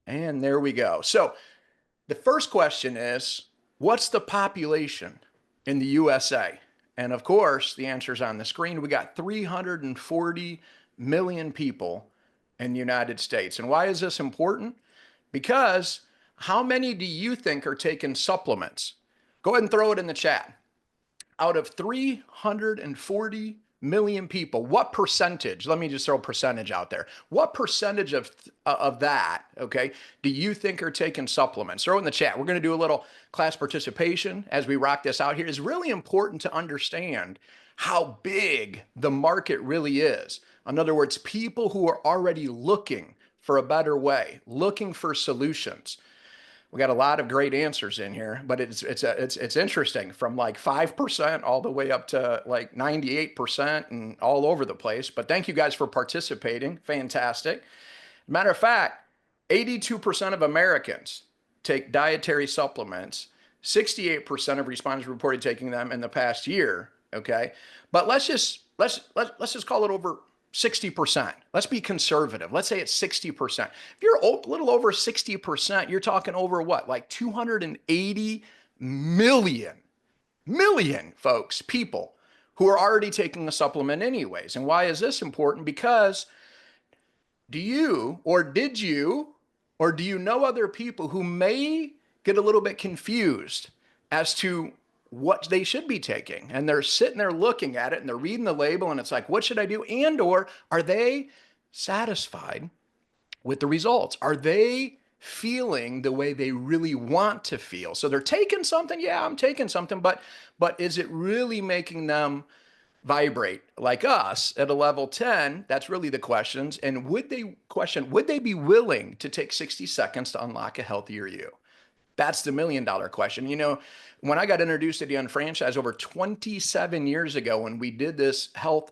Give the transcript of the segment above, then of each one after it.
And there we go. So the first question is, what's the population in the USA? And of course, the answer is on the screen. We got 340 million people in the United States. And why is this important? Because how many do you think are taking supplements? Go ahead and throw it in the chat. Out of 340 million people, what percentage, let me just throw a percentage out there. What percentage of that, okay, do you think are taking supplements? Throw it in the chat. We're going to do a little class participation as we rock this out here. It's really important to understand how big the market really is. In other words, people who are already looking for a better way, looking for solutions. We got a lot of great answers in here, but it's interesting, from like 5% all the way up to like 98% and all over the place. But thank you guys for participating. Fantastic. Matter of fact, 82% of Americans take dietary supplements. 68% of respondents reported taking them in the past year. Okay, but let's just call it over 60%. Let's be conservative. Let's say it's 60%. If you're a little over 60%, you're talking over what? Like 280 million folks, people who are already taking a supplement anyways. And why is this important? Because do you know other people who may get a little bit confused as to what they should be taking, and they're sitting there looking at it and they're reading the label and it's like, what should I do? And or are they satisfied with the results? Are they feeling the way they really want to feel? So they're taking something. Yeah, I'm taking something, but is it really making them vibrate like us at a level 10? That's really the questions. And would they be willing to take 60 seconds to unlock a healthier you? That's the $1 million question. You know, when I got introduced to the unfranchised over 27 years ago, when we did this health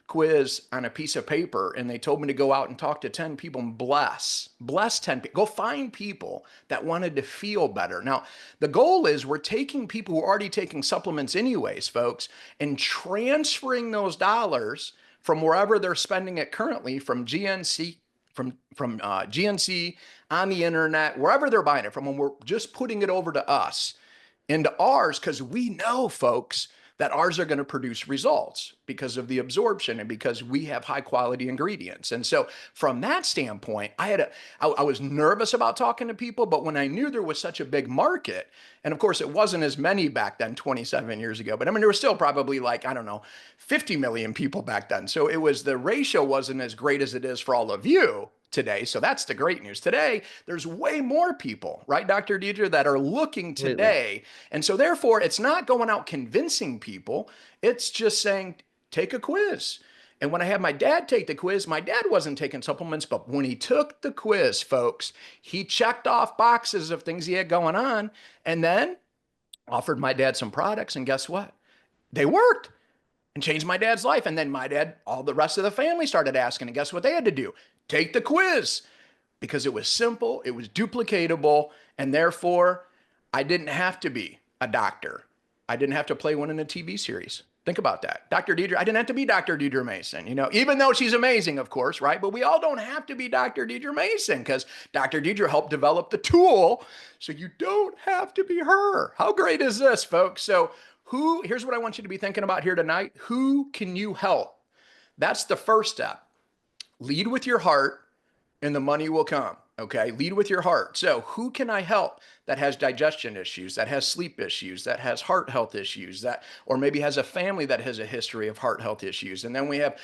quiz on a piece of paper, and they told me to go out and talk to 10 people and bless 10 people, go find people that wanted to feel better. Now, the goal is we're taking people who are already taking supplements anyways, folks, and transferring those dollars from wherever they're spending it currently, from GNC, GNC, on the internet, wherever they're buying it from, when we're just putting it over to us into ours, because we know, folks, that ours are going to produce results because of the absorption and because we have high quality ingredients. And so from that standpoint, I was nervous about talking to people, but when I knew there was such a big market, and of course it wasn't as many back then, 27 years ago, but I mean, there was still probably like, I don't know, 50 million people back then. So the ratio wasn't as great as it is for all of you today. So that's the great news. Today, there's way more people, right, Dr. Deidre, that are looking today. And so therefore, it's not going out convincing people. It's just saying, take a quiz. And when I had my dad take the quiz, my dad wasn't taking supplements, but when he took the quiz, folks, he checked off boxes of things he had going on, and then offered my dad some products. And guess what? They worked and changed my dad's life. And then my dad, all the rest of the family started asking, and guess what they had to do? Take the quiz, because it was simple, it was duplicatable, and therefore I didn't have to be a doctor. I didn't have to play one in a TV series. Think about that. Dr. Deidre, I didn't have to be Dr. Deidre Mason, you know, even though she's amazing, of course, right? But we all don't have to be Dr. Deidre Mason, because Dr. Deidre helped develop the tool, so you don't have to be her. How great is this, folks? So here's what I want you to be thinking about here tonight. Who can you help? That's the first step. Lead with your heart and the money will come. Okay. Lead with your heart. So who can I help that has digestion issues, that has sleep issues, that has heart health issues, or maybe has a family that has a history of heart health issues? And then we have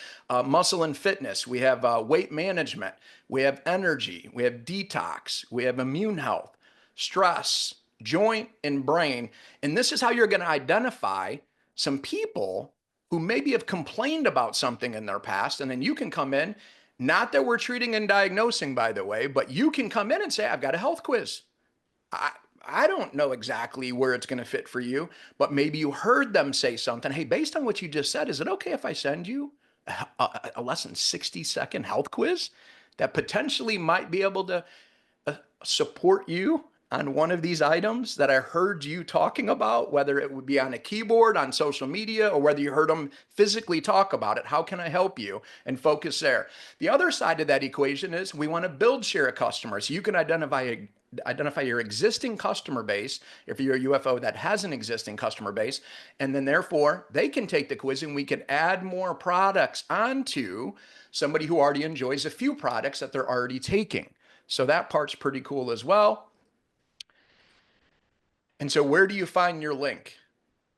muscle and fitness. We have weight management. We have energy. We have detox. We have immune health, stress, joint, and brain. And this is how you're going to identify some people who maybe have complained about something in their past. And then you can come in. Not that we're treating and diagnosing, by the way, but you can come in and say, I've got a health quiz. I don't know exactly where it's going to fit for you, but maybe you heard them say something. Hey, based on what you just said, is it okay if I send you a less than 60-second health quiz that potentially might be able to support you on one of these items that I heard you talking about, whether it would be on a keyboard, on social media, or whether you heard them physically talk about it? How can I help you? And focus there. The other side of that equation is we want to build share of customers. So you can identify your existing customer base if you're a UFO that has an existing customer base, and then therefore they can take the quiz and we can add more products onto somebody who already enjoys a few products that they're already taking. So that part's pretty cool as well. And so where do you find your link?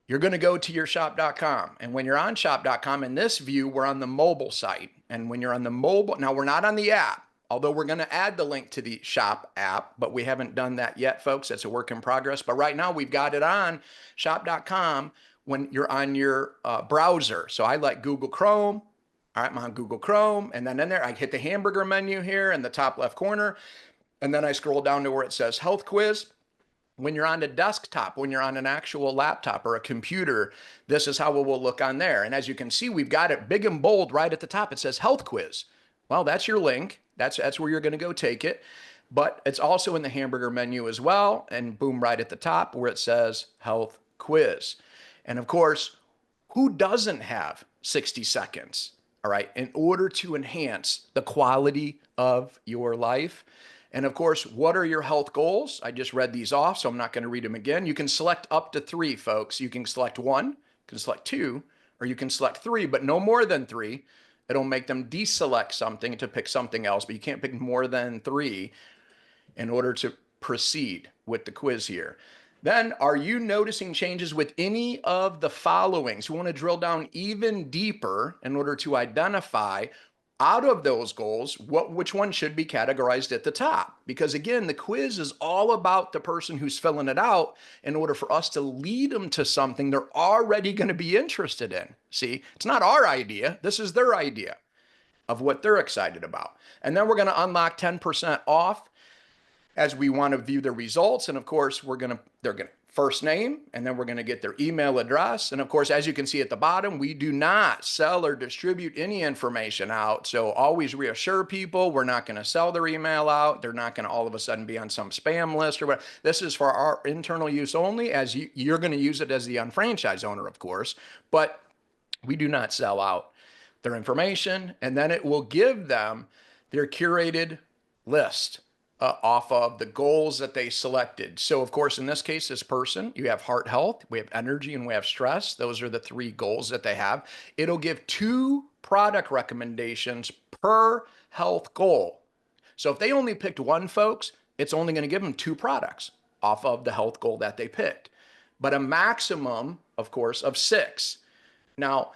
You're going to go to your shop.com. And when you're on shop.com, in this view, we're on the mobile site. And when you're on the mobile, now we're not on the app, although we're going to add the link to the shop app, but we haven't done that yet, folks. That's a work in progress. But right now we've got it on shop.com when you're on your browser. So I like Google Chrome. All right, I'm on Google Chrome. And then in there, I hit the hamburger menu here in the top left corner. And then I scroll down to where it says Health Quiz. When you're on a desktop, when you're on an actual laptop or a computer, this is how it will look on there. And as you can see, we've got it big and bold right at the top. It says Health Quiz. Well, that's your link. That's where you're going to go take it. But it's also in the hamburger menu as well. And boom, right at the top where it says Health Quiz. And of course, who doesn't have 60 seconds, all right, in order to enhance the quality of your life? And of course, what are your health goals? I just read these off, so I'm not going to read them again. You can select up to 3, folks. You can select 1, you can select 2, or you can select 3, but no more than 3. It'll make them deselect something to pick something else, but you can't pick more than 3 in order to proceed with the quiz here. Then, are you noticing changes with any of the following? So we want to drill down even deeper in order to identify out of those goals, which one should be categorized at the top? Because again, the quiz is all about the person who's filling it out in order for us to lead them to something they're already going to be interested in. See, it's not our idea. This is their idea of what they're excited about. And then we're going to unlock 10% off as we want to view the results. And of course, they're going to first name, and then we're going to get their email address. And of course, as you can see at the bottom, we do not sell or distribute any information out. So always reassure people, we're not going to sell their email out. They're not going to all of a sudden be on some spam list or whatever. This is for our internal use only, as you're going to use it as the unfranchised owner, of course, but we do not sell out their information. And then it will give them their curated list off of the goals that they selected. So of course, in this case, this person, you have heart health, we have energy, and we have stress. Those are the 3 goals that they have. It'll give 2 product recommendations per health goal. So if they only picked 1, folks, it's only going to give them 2 products off of the health goal that they picked, but a maximum, of course, of 6. Now,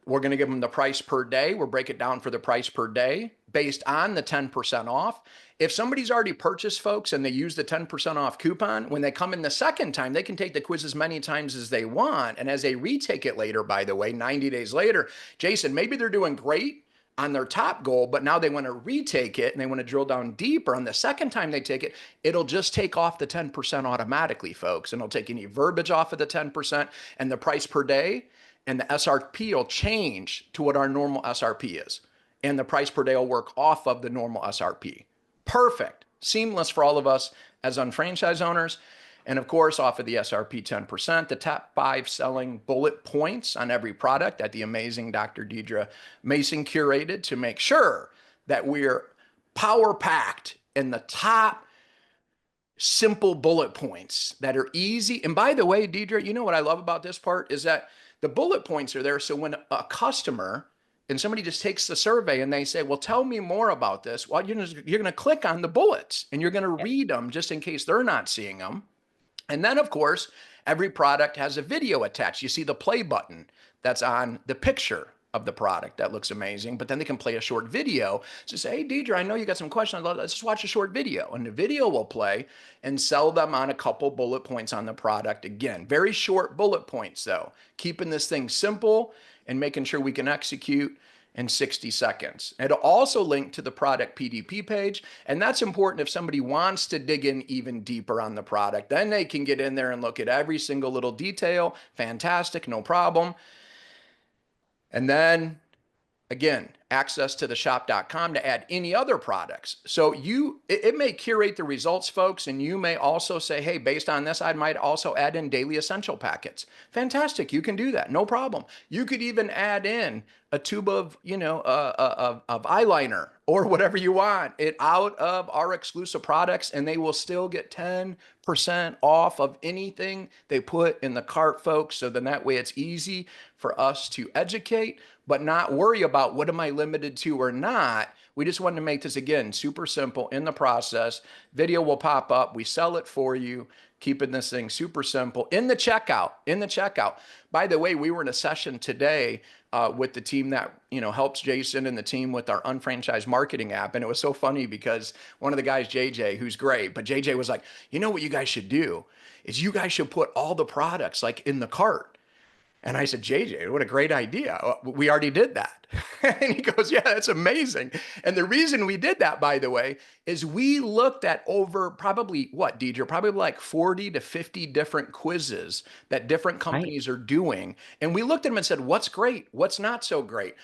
we're going to give them the price per day. We'll break it down for the price per day based on the 10% off. If somebody's already purchased, folks, and they use the 10% off coupon, when they come in the second time, they can take the quiz as many times as they want. And as they retake it later, by the way, 90 days later, Jason, maybe they're doing great on their top goal, but now they want to retake it and they want to drill down deeper. On the second time they take it, it'll just take off the 10% automatically, folks. And it'll take any verbiage off of the 10%, and the price per day and the SRP will change to what our normal SRP is. And the price per day will work off of the normal SRP. Perfect. Seamless for all of us as unfranchised owners. And of course, off of the SRP 10%, the top 5 selling bullet points on every product that the amazing Dr. Deidre Mason curated to make sure that we're power packed in the top simple bullet points that are easy. And by the way, Deidre, you know what I love about this part is that the bullet points are there. So when a customer and somebody just takes the survey and they say, well, tell me more about this. Well, you're going to click on the bullets and you're going to read them just in case they're not seeing them. And then, of course, every product has a video attached. You see the play button that's on the picture of the product. That looks amazing. But then they can play a short video to say, hey, Deidre, I know you got some questions. Let's just watch a short video. And the video will play and sell them on a couple bullet points on the product. Again, very short bullet points, though, keeping this thing simple and making sure we can execute in 60 seconds. It'll also link to the product PDP page. And that's important if somebody wants to dig in even deeper on the product. Then they can get in there and look at every single little detail. Fantastic, no problem. And then, again, access to the shop.com to add any other products. So it may curate the results, folks, and you may also say, hey, based on this, I might also add in daily essential packets. Fantastic. You can do that. No problem. You could even add in a tube of, of eyeliner or whatever you want it out of our exclusive products, and they will still get 10% off of anything they put in the cart, folks. So then that way it's easy for us to educate, but not worry about what am I limited to or not. We just wanted to make this, again, super simple in the process. Video will pop up. We sell it for you, keeping this thing super simple in the checkout. In the checkout. By the way, we were in a session today with the team that helps Jason and the team with our unfranchised marketing app, and it was so funny because one of the guys, JJ, who's great, but JJ was like, you know what you guys should do is you guys should put all the products like in the cart. And I said, JJ, what a great idea. We already did that. And he goes, yeah, that's amazing. And the reason we did that, by the way, is we looked at over probably what, Deidre, probably like 40 to 50 different quizzes that different Right. companies are doing. And we looked at them and said, what's great? What's not so great?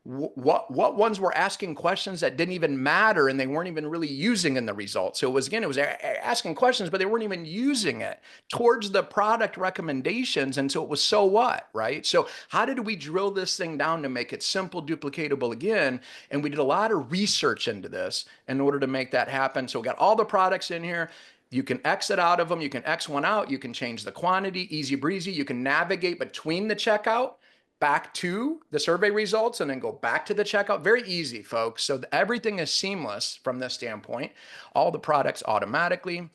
What ones were asking questions that didn't even matter and they weren't even really using in the results. So it was asking questions, but they weren't even using it towards the product recommendations. And so it was, so what, right? So how did we drill this thing down to make it simple, duplicatable again? And we did a lot of research into this in order to make that happen. So we got all the products in here. You can exit out of them. You can X one out. You can change the quantity, easy breezy. You can navigate between the checkout back to the survey results and then go back to the checkout. Very easy, folks. So everything is seamless from this standpoint. All the products automatically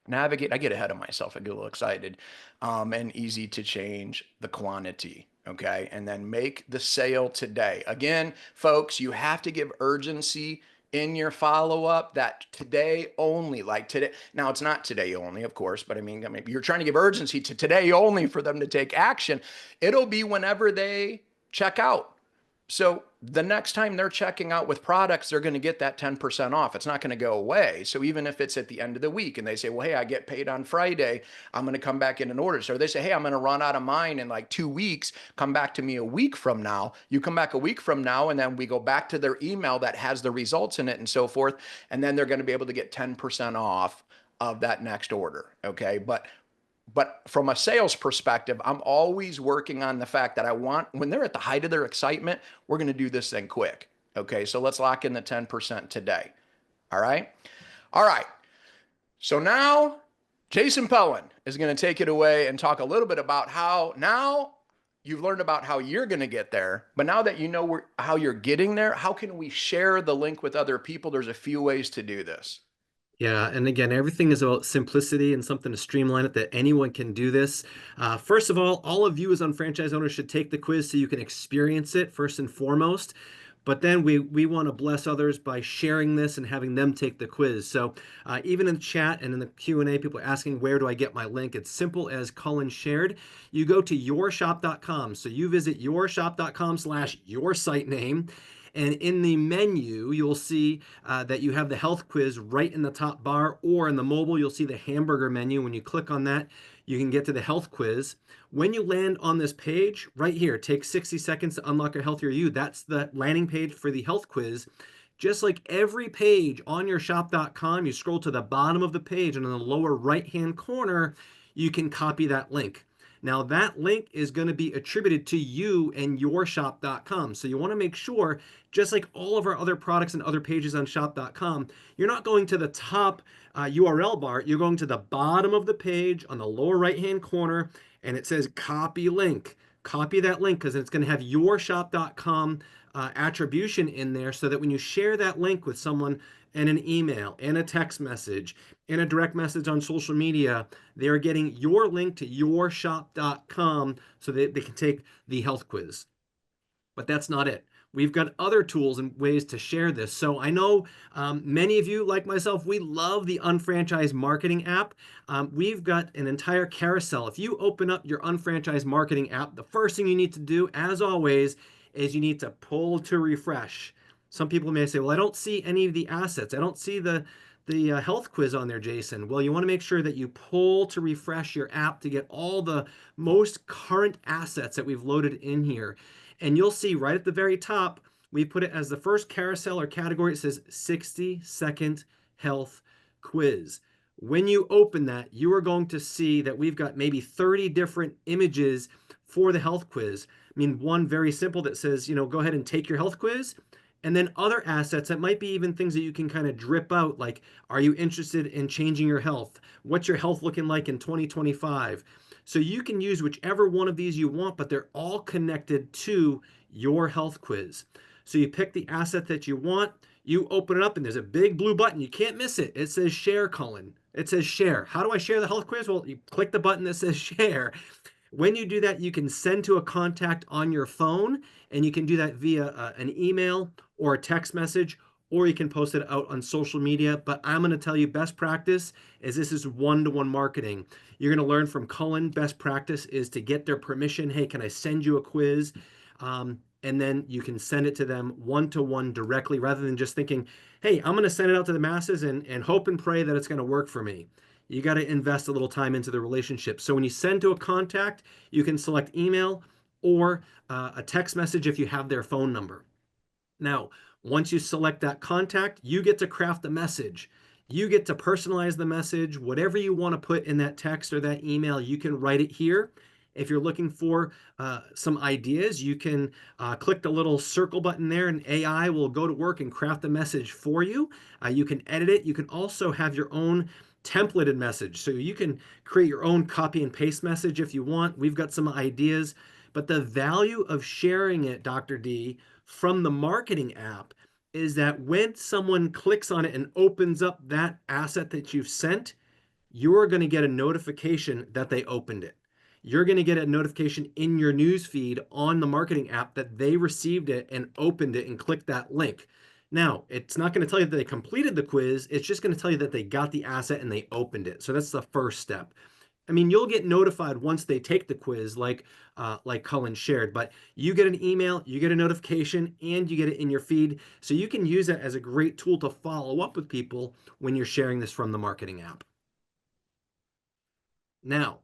navigate. I get ahead of myself. I get a little excited. And easy to change the quantity. Okay. And then make the sale today. Again, folks, you have to give urgency in your follow-up, that today only, like today. Now it's not today only, of course, but I mean, you're trying to give urgency to today only for them to take action. It'll be whenever they check out. So the next time they're checking out with products, they're going to get that 10% off. It's not going to go away. So even if it's at the end of the week and they say, well, hey, I get paid on Friday, I'm going to come back in and order. So they say, hey, I'm going to run out of mine in like 2 weeks. Come back to me a week from now. You come back a week from now, and then we go back to their email that has the results in it and so forth. And then they're going to be able to get 10% off of that next order. Okay. But from a sales perspective, I'm always working on the fact that I want, when they're at the height of their excitement, we're going to do this thing quick. Okay. So let's lock in the 10% today. All right. All right. So now Jason Pellin is going to take it away and talk a little bit about how now you've learned about how you're going to get there. But now that you know how you're getting there, how can we share the link with other people? There's a few ways to do this. Yeah, and again, everything is about simplicity and something to streamline it that anyone can do this. First of all of you as unfranchised owners should take the quiz so you can experience it first and foremost. But then we want to bless others by sharing this and having them take the quiz. So even in the chat and in the Q&A, people are asking, where do I get my link? It's simple as Cullen shared. You go to yourshop.com. So you visit yourshop.com/your site name. And in the menu, you'll see that you have the health quiz right in the top bar, or in the mobile, you'll see the hamburger menu. When you click on that, you can get to the health quiz. When you land on this page right here, take 60 seconds to unlock a healthier you. That's the landing page for the health quiz. Just like every page on your shop.com, you scroll to the bottom of the page, and in the lower right-hand corner, you can copy that link. Now that link is going to be attributed to you and yourshop.com. So you want to make sure, just like all of our other products and other pages on shop.com, you're not going to the top URL bar. You're going to the bottom of the page on the lower right-hand corner, and it says copy link. Copy that link because it's going to have yourshop.com attribution in there, so that when you share that link with someone in an email, in a text message, in a direct message on social media, they're getting your link to yourshop.com so that they can take the health quiz. But that's not it. We've got other tools and ways to share this. So I know many of you, like myself, we love the unfranchised marketing app. We've got an entire carousel. If you open up your unfranchised marketing app, the first thing you need to do, as always, is you need to pull to refresh. Some people may say, well, I don't see any of the assets. I don't see the health quiz on there, Jason. Well, you want to make sure that you pull to refresh your app to get all the most current assets that we've loaded in here. And you'll see right at the very top, We put it as the first carousel or category. It says 60-second health quiz. When you open that, you are going to see that we've got maybe 30 different images for the health quiz. I mean, one very simple that says, go ahead and take your health quiz. And then other assets that might be even things that you can kind of drip out, like, are you interested in changing your health? What's your health looking like in 2025? So you can use whichever one of these you want, but they're all connected to your health quiz. So you pick the asset that you want, you open it up, and there's a big blue button. You can't miss it. It says share, Cullen. It says share. How do I share the health quiz? Well, you click the button that says share. When you do that, you can send to a contact on your phone, and you can do that via an email or a text message, or you can post it out on social media. But I'm going to tell you, best practice is this is one-to-one marketing. You're going to learn from Cullen. Best practice is to get their permission. Hey, can I send you a quiz? And then you can send it to them one-to-one directly, rather than just thinking, hey, I'm going to send it out to the masses and hope and pray that it's going to work for me. You got to invest a little time into the relationship. So when you send to a contact, you can select email or a text message if you have their phone number. Now, once you select that contact, you get to craft the message. You get to personalize the message. Whatever you want to put in that text or that email, you can write it here. If you're looking for some ideas, you can click the little circle button there, and AI will go to work and craft the message for you. You can edit it. You can also have your own templated message. So you can create your own copy and paste message if you want. We've got some ideas. But the value of sharing it, Dr. D, from the marketing app is that when someone clicks on it and opens up that asset that you've sent, you're going to get a notification that they opened it. You're going to get a notification in your news feed on the marketing app that they received it and opened it and clicked that link. Now, it's not going to tell you that they completed the quiz. It's just going to tell you that they got the asset and they opened it. So that's the first step. I mean, you'll get notified once they take the quiz, like Cullen shared, but you get an email, you get a notification, and you get it in your feed. So you can use that as a great tool to follow up with people when you're sharing this from the marketing app. Now,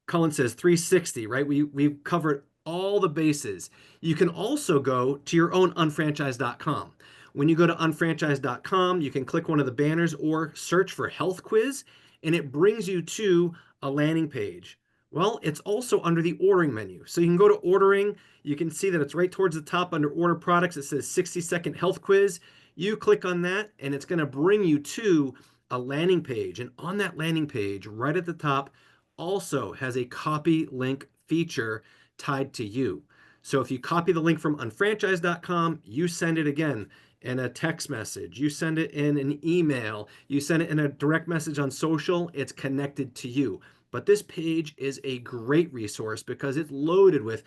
Cullen says 360, right? We've covered all the bases. You can also go to your own unfranchised.com. When you go to unfranchised.com, you can click one of the banners or search for health quiz, and it brings you to a landing page. Well, it's also under the ordering menu. So you can go to ordering. You can see that it's right towards the top under order products. It says 60-second health quiz. You click on that, and it's going to bring you to a landing page. And on that landing page, right at the top, also has a copy link feature tied to you. So if you copy the link from unfranchised.com, you send it again in a text message, you send it in an email, you send it in a direct message on social, it's connected to you. But this page is a great resource because it's loaded with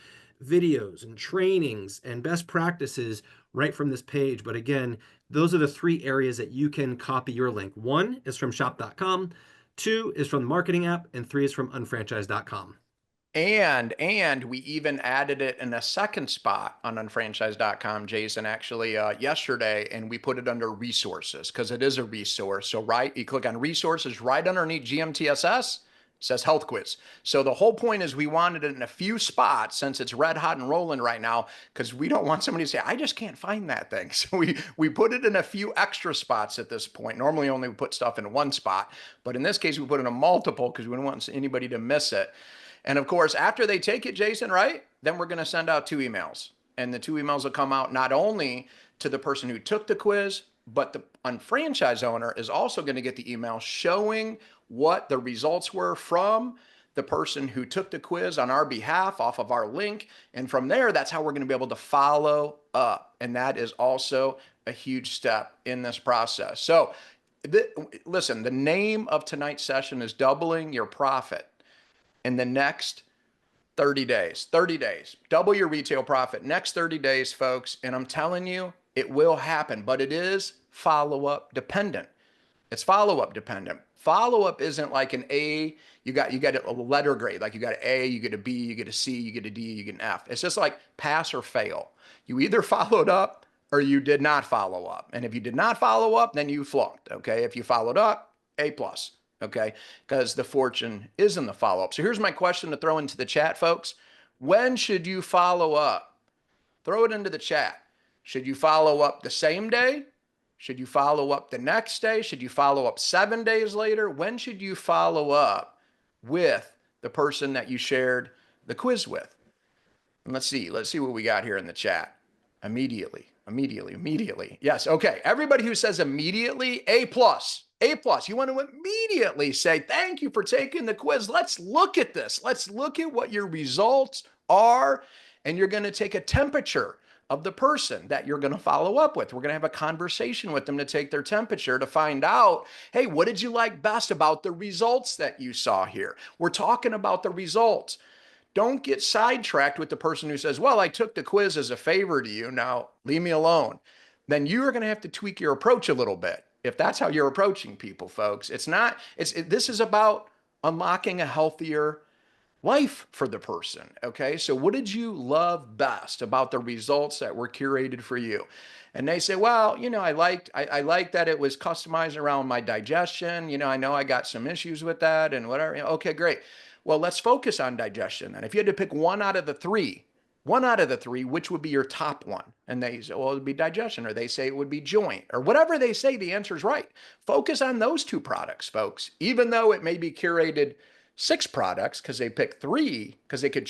videos and trainings and best practices right from this page. But again, those are the three areas that you can copy your link. One is from shop.com, two is from the marketing app, and three is from unfranchised.com. And we even added it in a second spot on unfranchised.com, Jason, actually yesterday, and we put it under resources because it is a resource. So you click on resources right underneath GMTSS, says health quiz. So the whole point is we wanted it in a few spots since it's red hot and rolling right now, because we don't want somebody to say, I just can't find that thing. So we put it in a few extra spots at this point. Normally only we put stuff in one spot, but in this case we put it in a multiple because we don't want anybody to miss it. And of course, after they take it, Jason, right? Then we're going to send out 2 emails. And the 2 emails will come out not only to the person who took the quiz, but the unfranchised owner is also going to get the email showing what the results were from the person who took the quiz on our behalf off of our link. And from there, that's how we're going to be able to follow up. And that is also a huge step in this process. So listen, the name of tonight's session is Doubling Your Profit in the next 30 days. 30 days. Double your retail profit next 30 days, folks. And I'm telling you, it will happen, but it is follow-up dependent. It's follow-up dependent. Follow-up isn't like an A, you got a letter grade, like you got an A, you get a B, you get a C, you get a D, you get an F. It's just like pass or fail. You either followed up or you did not follow up. And if you did not follow up, then you flunked, okay? If you followed up, A plus. Okay, because the fortune is in the follow-up. So here's my question to throw into the chat, folks. When should you follow up? Throw it into the chat. Should you follow up the same day? Should you follow up the next day? Should you follow up 7 days later? When should you follow up with the person that you shared the quiz with? And let's see what we got here in the chat. Immediately, immediately, immediately. Yes, okay. Everybody who says immediately, A plus, A plus. You want to immediately say, thank you for taking the quiz. Let's look at this. Let's look at what your results are. And you're going to take a temperature of the person that you're going to follow up with. We're going to have a conversation with them to take their temperature to find out, hey, what did you like best about the results that you saw here? We're talking about the results. Don't get sidetracked with the person who says, well, I took the quiz as a favor to you. Now leave me alone. Then you are going to have to tweak your approach a little bit. If that's how you're approaching people, folks, this is about unlocking a healthier life for the person. Okay. So what did you love best about the results that were curated for you? And they say, well, I liked that it was customized around my digestion. I know I got some issues with that and whatever. Okay, great. Well, let's focus on digestion. And if you had to pick one out of the three, which would be your top one? And they say, well, it would be digestion, or they say it would be joint, or whatever they say, the answer is right. Focus on those two products, folks, even though it may be curated 6 products because they pick 3 because they could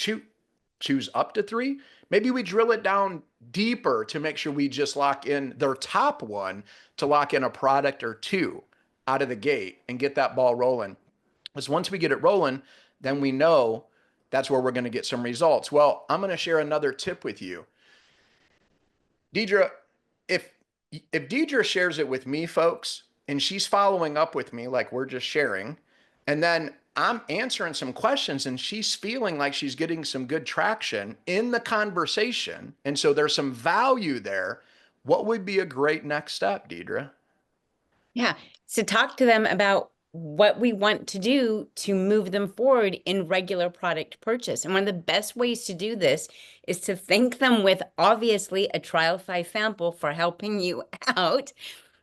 choose up to 3. Maybe we drill it down deeper to make sure we just lock in their top one, to lock in a product or 2 out of the gate and get that ball rolling. Because once we get it rolling, then we know that's where we're going to get some results. Well, I'm going to share another tip with you. Deidre, if Deidre shares it with me, folks, and she's following up with me like we're just sharing, and then I'm answering some questions and she's feeling like she's getting some good traction in the conversation, and so there's some value there, what would be a great next step, Deidre? Yeah. So talk to them about what we want to do to move them forward in regular product purchase. And one of the best ways to do this is to thank them with obviously a trial size sample for helping you out,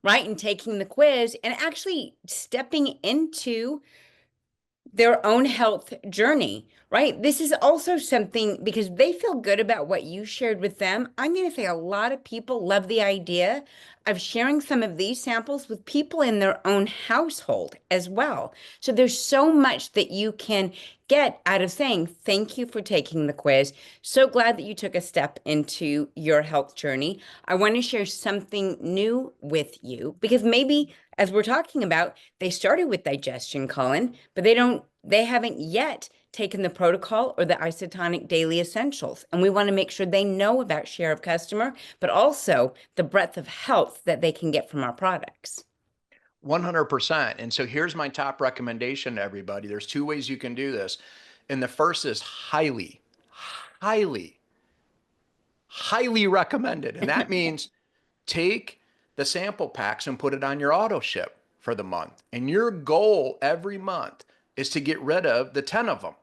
right? And taking the quiz and actually stepping into their own health journey, right? This is also something because they feel good about what you shared with them. I'm going to say a lot of people love the idea of sharing some of these samples with people in their own household as well. So there's so much that you can get out of saying, thank you for taking the quiz. So glad that you took a step into your health journey. I want to share something new with you because maybe, as we're talking about, they started with digestion, Colin, but they haven't yet taken the protocol or the isotonic daily essentials. And we want to make sure they know about share of customer, but also the breadth of health that they can get from our products. 100%. And so here's my top recommendation to everybody. There's 2 ways you can do this. And the first is highly, highly, highly recommended. And that means take the sample packs and put it on your auto ship for the month. And your goal every month is to get rid of the 10 of them.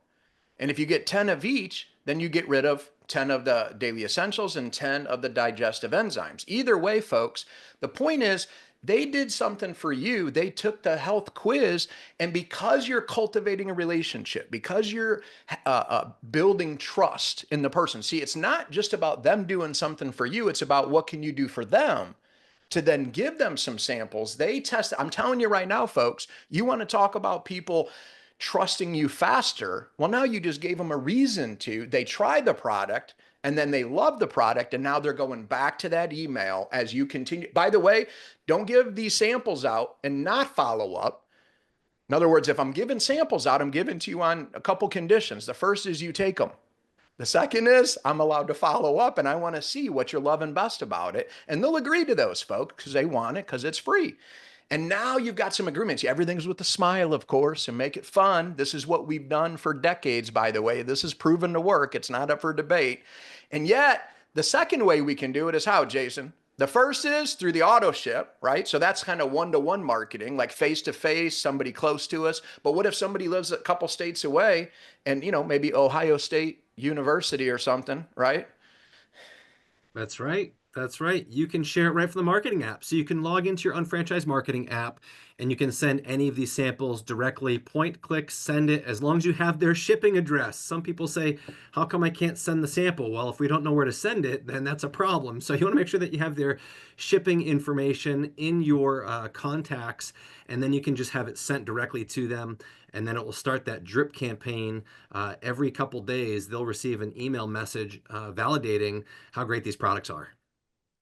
And if you get 10 of each, then you get rid of 10 of the daily essentials and 10 of the digestive enzymes. Either way, folks, the point is they did something for you. They took the health quiz, and because you're cultivating a relationship, because you're building trust in the person. See, it's not just about them doing something for you. It's about what can you do for them to then give them some samples. They test. I'm telling you right now, folks, you want to talk about people trusting you faster. Well, now you just gave them a reason to. They try the product and then they love the product, and now they're going back to that email as you continue. By the way, don't give these samples out and not follow up. In other words, if I'm giving samples out, I'm giving to you on a couple conditions. The first is you take them. The second is I'm allowed to follow up, and I want to see what you're loving best about it. And they'll agree to those, folks, because they want it, because it's free. And now you've got some agreements. Everything's with a smile, of course, and make it fun. This is what we've done for decades, by the way. This is proven to work. It's not up for debate. And yet, the second way we can do it is how, Jason? The first is through the auto ship, right? So that's kind of one-to-one marketing, like face-to-face, somebody close to us. But what if somebody lives a couple states away and, maybe Ohio State University or something, right? That's right. That's right. You can share it right from the marketing app. So you can log into your unfranchised marketing app and you can send any of these samples directly, point, click, send it, as long as you have their shipping address. Some people say, how come I can't send the sample? Well, if we don't know where to send it, then that's a problem. So you want to make sure that you have their shipping information in your contacts, and then you can just have it sent directly to them. And then it will start that drip campaign. Every couple days, they'll receive an email message validating how great these products are.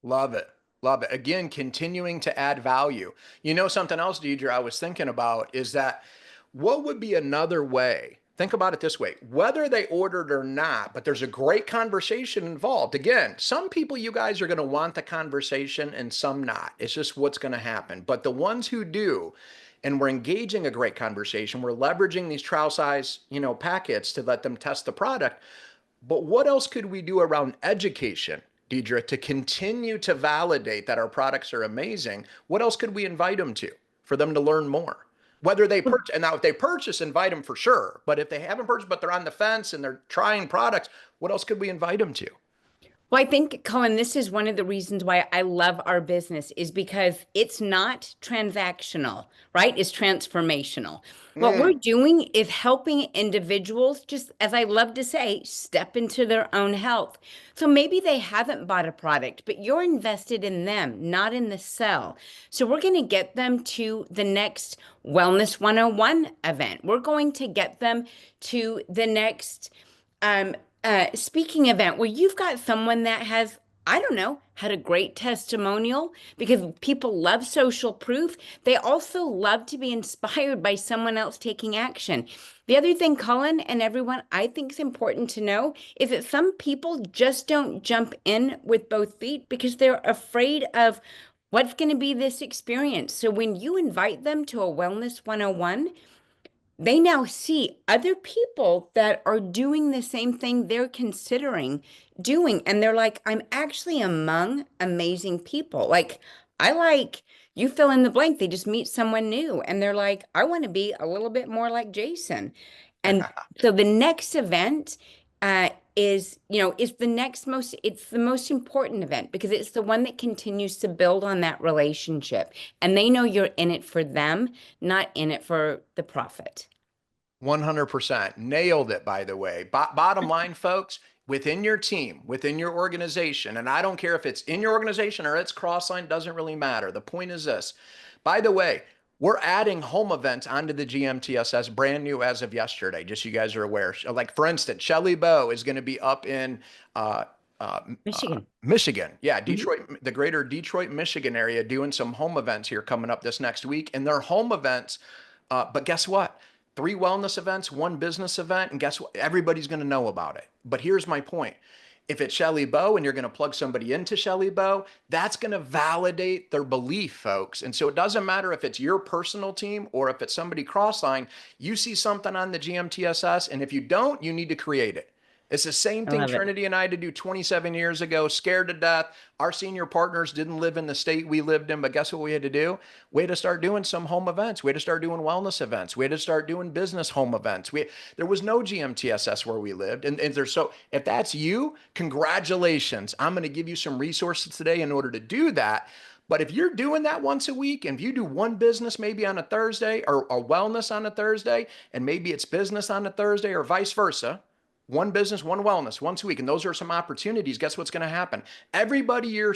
Love it. Love it. Again, continuing to add value. You know, something else, Deidre, I was thinking about is that what would be another way? Think about it this way, whether they ordered or not, but there's a great conversation involved. Again, some people, you guys are going to want the conversation and some not. It's just what's going to happen. But the ones who do, and we're engaging a great conversation, we're leveraging these trial size, packets to let them test the product. But what else could we do around education, Deidre, to continue to validate that our products are amazing? What else could we invite them to for them to learn more? Whether they purchase, and now if they purchase, invite them for sure. But if they haven't purchased, but they're on the fence and they're trying products, what else could we invite them to? Well, I think, Colin, this is one of the reasons why I love our business is because it's not transactional, right? It's transformational. What we're doing is helping individuals, just as I love to say, step into their own health. So maybe they haven't bought a product, but you're invested in them, not in the sell. So we're going to get them to the next Wellness 101 event. We're going to get them to the next speaking event where you've got someone that has, I don't know, had a great testimonial, because people love social proof. They also love to be inspired by someone else taking action. The other thing, Colin and everyone, I think is important to know is that some people just don't jump in with both feet because they're afraid of what's going to be this experience. So when you invite them to a Wellness 101, they now see other people that are doing the same thing they're considering doing. And they're like, I'm actually among amazing people. Like, I like, you fill in the blank. They just meet someone new and they're like, I want to be a little bit more like Jason. And so the next event is the next it's the most important event because it's the one that continues to build on that relationship. And they know you're in it for them, not in it for the profit. 100%. Nailed it, by the way. Bottom line, folks, within your team, within your organization, and I don't care if it's in your organization or it's crossline, doesn't really matter. The point is this. By the way, we're adding home events onto the GMTSS, brand new as of yesterday, just so you guys are aware. Like, for instance, Shelly Bowe is going to be up in Michigan. Michigan. Yeah, Detroit, the greater Detroit, Michigan area, doing some home events here coming up this next week. And they're home events. But guess what? 3 wellness events, 1 business event, and guess what? Everybody's going to know about it. But here's my point. If it's Shelly Bowe and you're going to plug somebody into Shelly Bowe, that's going to validate their belief, folks. And so it doesn't matter if it's your personal team or if it's somebody crossline, you see something on the GMTSS, and if you don't, you need to create it. It's the same thing Trinity and I had to do 27 years ago, scared to death. Our senior partners didn't live in the state we lived in, but guess what we had to do? We had to start doing some home events. We had to start doing wellness events. We had to start doing business home events. There was no GMTSS where we lived. And if that's you, congratulations. I'm going to give you some resources today in order to do that. But if you're doing that once a week, and if you do one business maybe on a Thursday or wellness on a Thursday, and maybe it's business on a Thursday or vice versa, one business, one wellness, once a week. And those are some opportunities. Guess what's going to happen? Everybody you're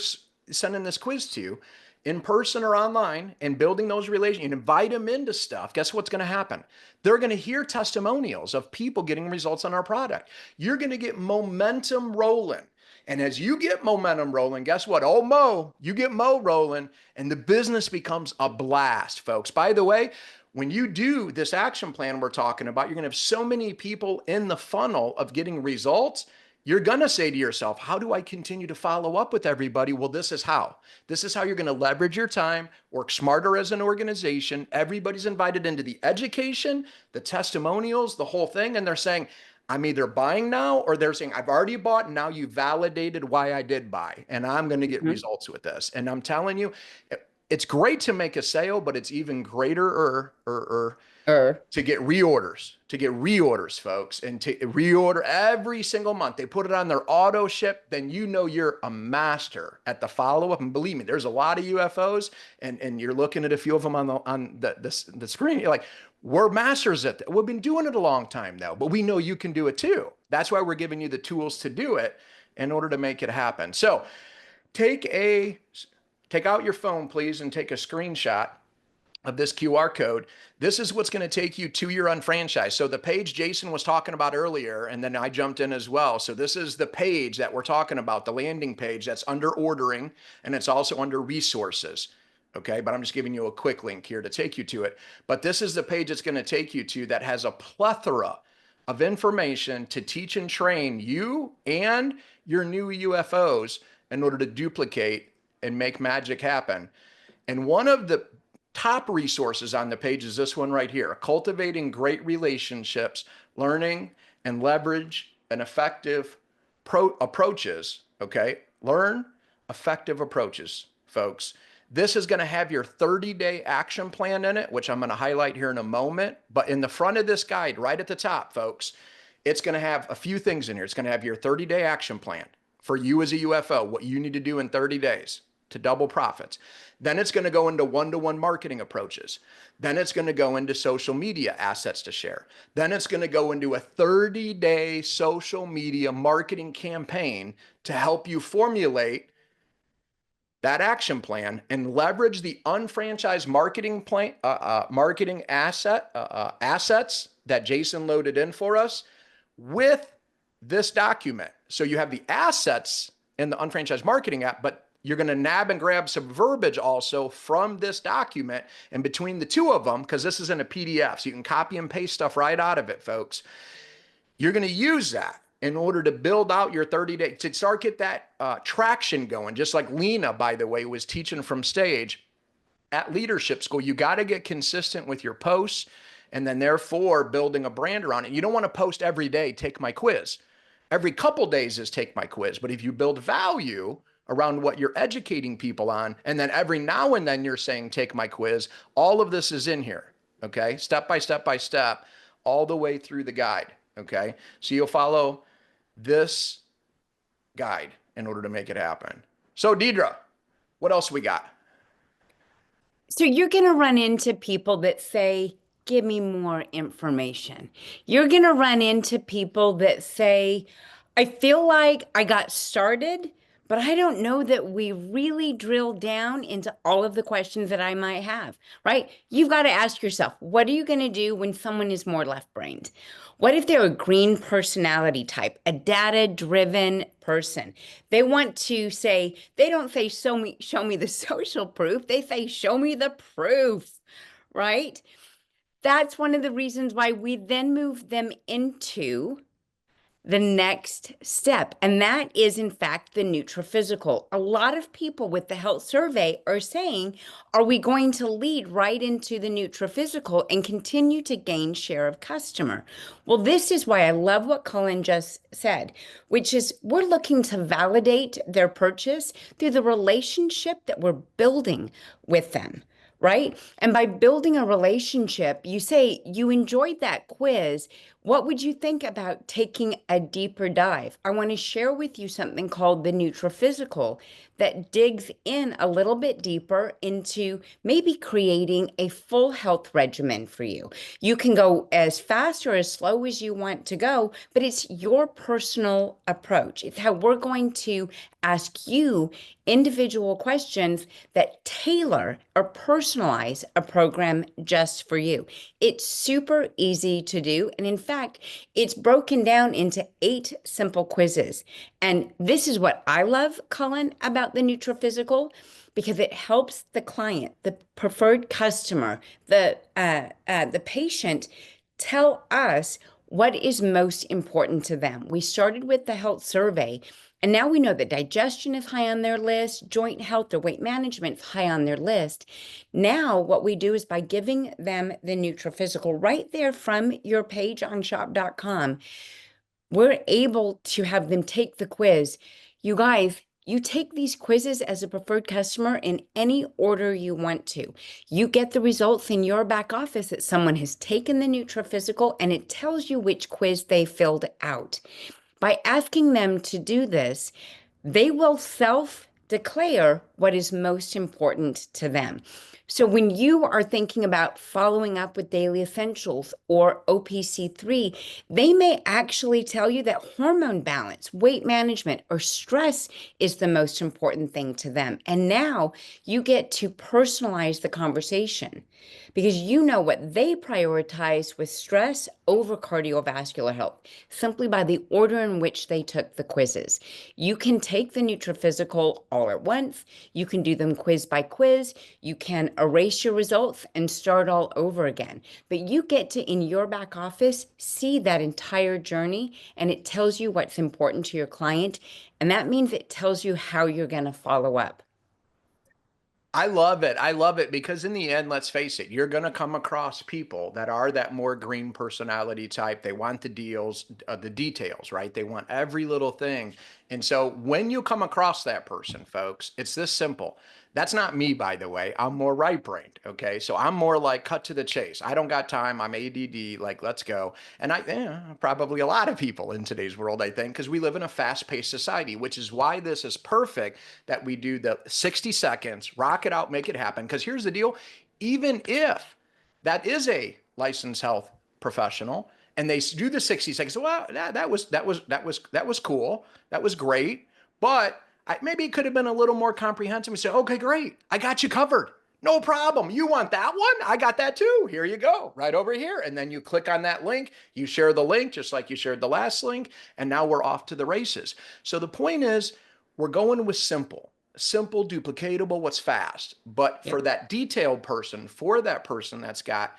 sending this quiz to, in person or online, and building those relations, you invite them into stuff. Guess what's going to happen? They're going to hear testimonials of people getting results on our product. You're going to get momentum rolling. And as you get momentum rolling, guess what? Oh, Mo, you get Mo rolling, and the business becomes a blast, folks. By the way, when you do this action plan we're talking about, you're going to have so many people in the funnel of getting results. You're going to say to yourself, how do I continue to follow up with everybody? Well, this is how. This is how you're going to leverage your time, work smarter as an organization. Everybody's invited into the education, the testimonials, the whole thing. And they're saying, I'm either buying now, or they're saying, I've already bought, and now you validated why I did buy, and I'm going to get results with this. And I'm telling you, it's great to make a sale, but it's even greater Er, to get reorders, folks, and to reorder every single month. They put it on their auto ship, then you know you're a master at the follow-up. And believe me, there's a lot of UFOs, and you're looking at a few of them on the screen. You're like, we're masters at that. We've been doing it a long time now, but we know you can do it too. That's why we're giving you the tools to do it in order to make it happen. So take out your phone, please, and take a screenshot of this QR code. This is what's going to take you to your unfranchised. So the page Jason was talking about earlier, and then I jumped in as well. So this is the page that we're talking about, the landing page that's under ordering, and it's also under resources. Okay, but I'm just giving you a quick link here to take you to it. But this is the page it's going to take you to that has a plethora of information to teach and train you and your new UFOs in order to duplicate and make magic happen. And one of the top resources on the page is this one right here: cultivating great relationships, learning and leverage an effective approaches. Okay, learn effective approaches, folks. This is going to have your 30-day action plan in it, which I'm going to highlight here in a moment. But in the front of this guide, right at the top, folks, it's going to have a few things in here. It's going to have your 30-day action plan for you as a UFO, what you need to do in 30 days to double profits. Then it's going to go into one-to-one marketing approaches. Then it's going to go into social media assets to share. Then it's going to go into a 30-day social media marketing campaign to help you formulate that action plan and leverage the unfranchised marketing plan, marketing assets that Jason loaded in for us with this document. So you have the assets in the unfranchised marketing app, but you're going to nab and grab some verbiage also from this document. And between the two of them, because this is in a PDF, so you can copy and paste stuff right out of it, folks, you're going to use that in order to build out your 30 days, to start get that traction going. Just like Lena, by the way, was teaching from stage at leadership school. You got to get consistent with your posts and then therefore building a brand around it. You don't want to post every day, take my quiz. Every couple days is take my quiz. But if you build value around what you're educating people on, and then every now and then you're saying, take my quiz, all of this is in here, okay? Step by step by step, all the way through the guide, okay? So you'll follow this guide in order to make it happen. So Deidre, what else we got? So you're going to run into people that say, give me more information. You're going to run into people that say, I feel like I got started, but I don't know that we really drilled down into all of the questions that I might have, right? You've got to ask yourself, what are you going to do when someone is more left-brained? What if they're a green personality type, a data-driven person? They want to say, they don't say, show me the social proof. They say, show me the proof, right? That's one of the reasons why we then move them into the next step. And that is, in fact, the Nutri-Physical. A lot of people with the health survey are saying, are we going to lead right into the Nutri-Physical and continue to gain share of customer? Well, this is why I love what Colin just said, which is we're looking to validate their purchase through the relationship that we're building with them. Right? And by building a relationship, you say you enjoyed that quiz. What would you think about taking a deeper dive? I want to share with you something called the Nutri-Physical that digs in a little bit deeper into maybe creating a full health regimen for you. You can go as fast or as slow as you want to go, but it's your personal approach. It's how we're going to ask you individual questions that tailor or personalize a program just for you. It's super easy to do. And in fact, it's broken down into 8 simple quizzes. And this is what I love, Colin, about the Nutri-Physical, because it helps the client, the preferred customer, the patient tell us what is most important to them. We started with the health survey, and now we know that digestion is high on their list, joint health or weight management is high on their list. Now what we do is by giving them the Nutri-Physical right there from your page on shop.com, we're able to have them take the quiz. You guys, You take these quizzes as a preferred customer in any order you want to. You get the results in your back office that someone has taken the Nutriphysical, and it tells you which quiz they filled out. By asking them to do this, they will self-declare what is most important to them. So when you are thinking about following up with daily essentials or OPC3, they may actually tell you that hormone balance, weight management, or stress is the most important thing to them. And now you get to personalize the conversation because you know what they prioritize with stress over cardiovascular health simply by the order in which they took the quizzes. You can take the Nutriphysical all at once. You can do them quiz by quiz. You can erase your results and start all over again. But you get to, in your back office, see that entire journey, and it tells you what's important to your client. And that means it tells you how you're going to follow up. I love it. I love it because in the end, let's face it, you're going to come across people that are that more green personality type. They want the deals, the details, right? They want every little thing. And so when you come across that person, folks, it's this simple. That's not me, by the way. I'm more right-brained. Okay. So I'm more like cut to the chase. I don't got time. I'm ADD. Like, let's go. And probably a lot of people in today's world, I think, because we live in a fast-paced society, which is why this is perfect that we do the 60 seconds, rock it out, make it happen. Because here's the deal. Even if that is a licensed health professional and they do the 60 seconds, well, that was cool. That was great. But maybe it could have been a little more comprehensive. We say, okay, great. I got you covered. No problem. You want that one? I got that too. Here you go, right over here. And then you click on that link. You share the link just like you shared the last link. And now we're off to the races. So the point is, we're going with simple, duplicatable, what's fast. But for that detailed person, for that person that's got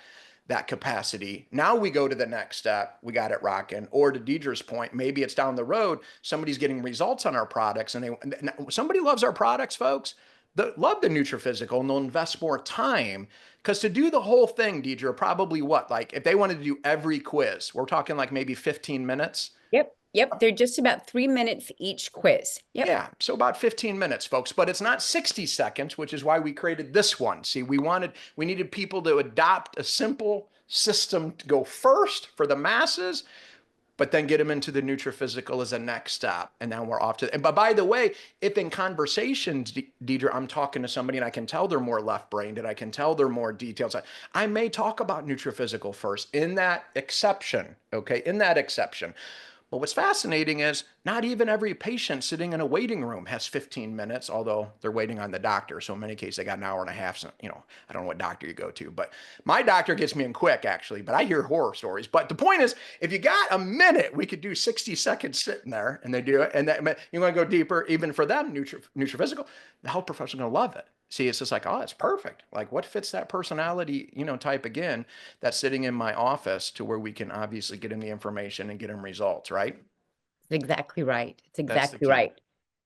that capacity, now we go to the next step. We got it rocking. Or to Deidre's point, maybe it's down the road. Somebody's getting results on our products, and somebody loves our products, folks. Love the Nutriphysical, and they'll invest more time because to do the whole thing, Deidre, probably what? Like if they wanted to do every quiz, we're talking like maybe 15 minutes. Yep. They're just about 3 minutes each quiz. Yep. Yeah. So about 15 minutes, folks, but it's not 60 seconds, which is why we created this one. See, we needed people to adopt a simple system to go first for the masses, but then get them into the Nutriphysical as a next step. And now we're off to, but by the way, if in conversations, Deidre, I'm talking to somebody and I can tell they're more left-brained and I can tell they're more detailed, I may talk about Nutriphysical first in that exception, okay? In that exception. But what's fascinating is not even every patient sitting in a waiting room has 15 minutes, although they're waiting on the doctor. So in many cases, they got an hour and a half. So, I don't know what doctor you go to, but my doctor gets me in quick, actually. But I hear horror stories. But the point is, if you got a minute, we could do 60 seconds sitting there, and they do it. And you want to go deeper, even for them, Nutriphysical, the health professional going to love it. See, it's just like, oh, it's perfect. Like what fits that personality, type again, that's sitting in my office to where we can obviously get him the information and get him results, right? Exactly right. It's That's the exactly key. right.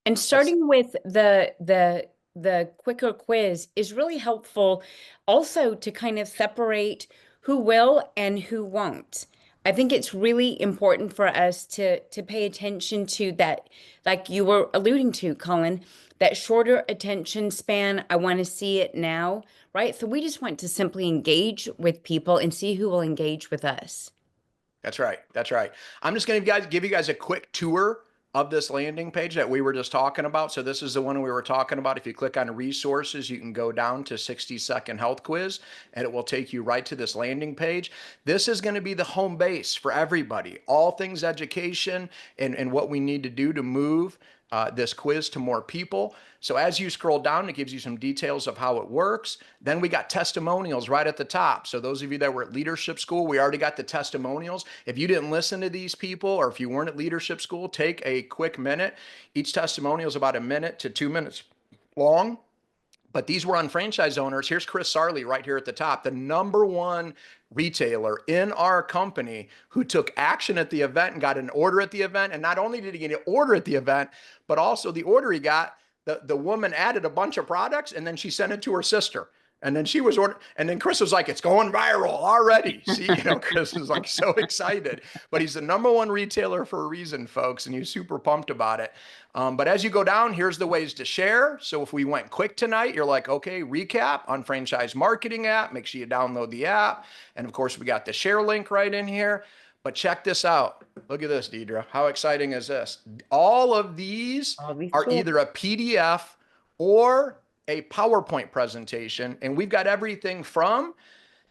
And starting with the quicker quiz is really helpful also to kind of separate who will and who won't. I think it's really important for us to pay attention to that, like you were alluding to, Colin, that shorter attention span. I want to see it now, right? So we just want to simply engage with people and see who will engage with us. That's right. That's right. I'm just going to give you guys a quick tour of this landing page that we were just talking about. So this is the one we were talking about. If you click on resources, you can go down to 60-second health quiz and it will take you right to this landing page. This is going to be the home base for everybody, all things education and what we need to do to move this quiz to more people. So as you scroll down, it gives you some details of how it works. Then we got testimonials right at the top. So those of you that were at leadership school, we already got the testimonials. If you didn't listen to these people, or if you weren't at leadership school, take a quick minute. Each testimonial is about 1 minute to 2 minutes long. But these were on franchise owners. Here's Chris Sarley right here at the top, the #1 retailer in our company who took action at the event and got an order at the event. And not only did he get an order at the event, but also the order he got, the woman added a bunch of products and then she sent it to her sister. And then she was ordering, and then Chris was like, it's going viral already. See, Chris is like so excited, but he's the #1 retailer for a reason, folks. And he's super pumped about it. But as you go down, here's the ways to share. So if we went quick tonight, you're like, okay, recap on Franchise Marketing app. Make sure you download the app. And of course, we got the share link right in here. But check this out. Look at this, Deidre. How exciting is this? All of these are either a PDF or a PowerPoint presentation. And we've got everything from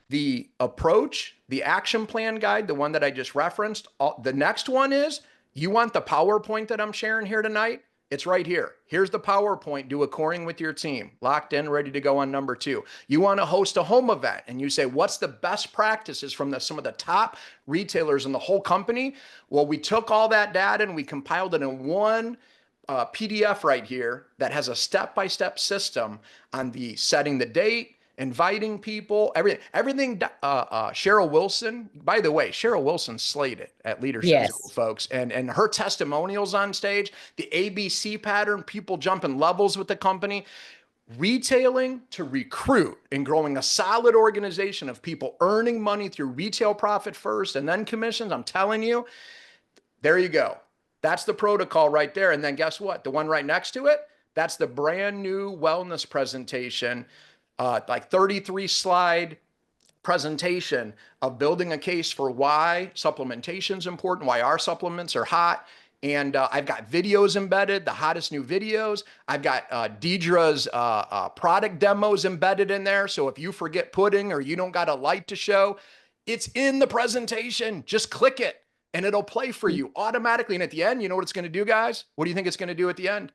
the approach, the action plan guide, the one that I just referenced. The next one is, you want the PowerPoint that I'm sharing here tonight? It's right here. Here's the PowerPoint. Do a coring with your team. Locked in, ready to go on number 2. You want to host a home event and you say, what's the best practices from some of the top retailers in the whole company? Well, we took all that data and we compiled it in one PDF right here that has a step-by-step system on the setting the date, inviting people, everything. Cheryl Wilson, by the way, Cheryl Wilson slayed it at Leadership School, folks, and her testimonials on stage, the ABC pattern, people jumping levels with the company, retailing to recruit and growing a solid organization of people earning money through retail profit first and then commissions. I'm telling you, there you go. That's the protocol right there. And then guess what? The one right next to it, that's the brand new wellness presentation, like 33 slide presentation of building a case for why supplementation is important, why our supplements are hot. And I've got videos embedded, the hottest new videos. I've got Deidre's product demos embedded in there. So if you forget pudding or you don't got a light to show, it's in the presentation. Just click it and it'll play for you automatically. And at the end, you know what it's going to do, guys? What do you think it's going to do at the end?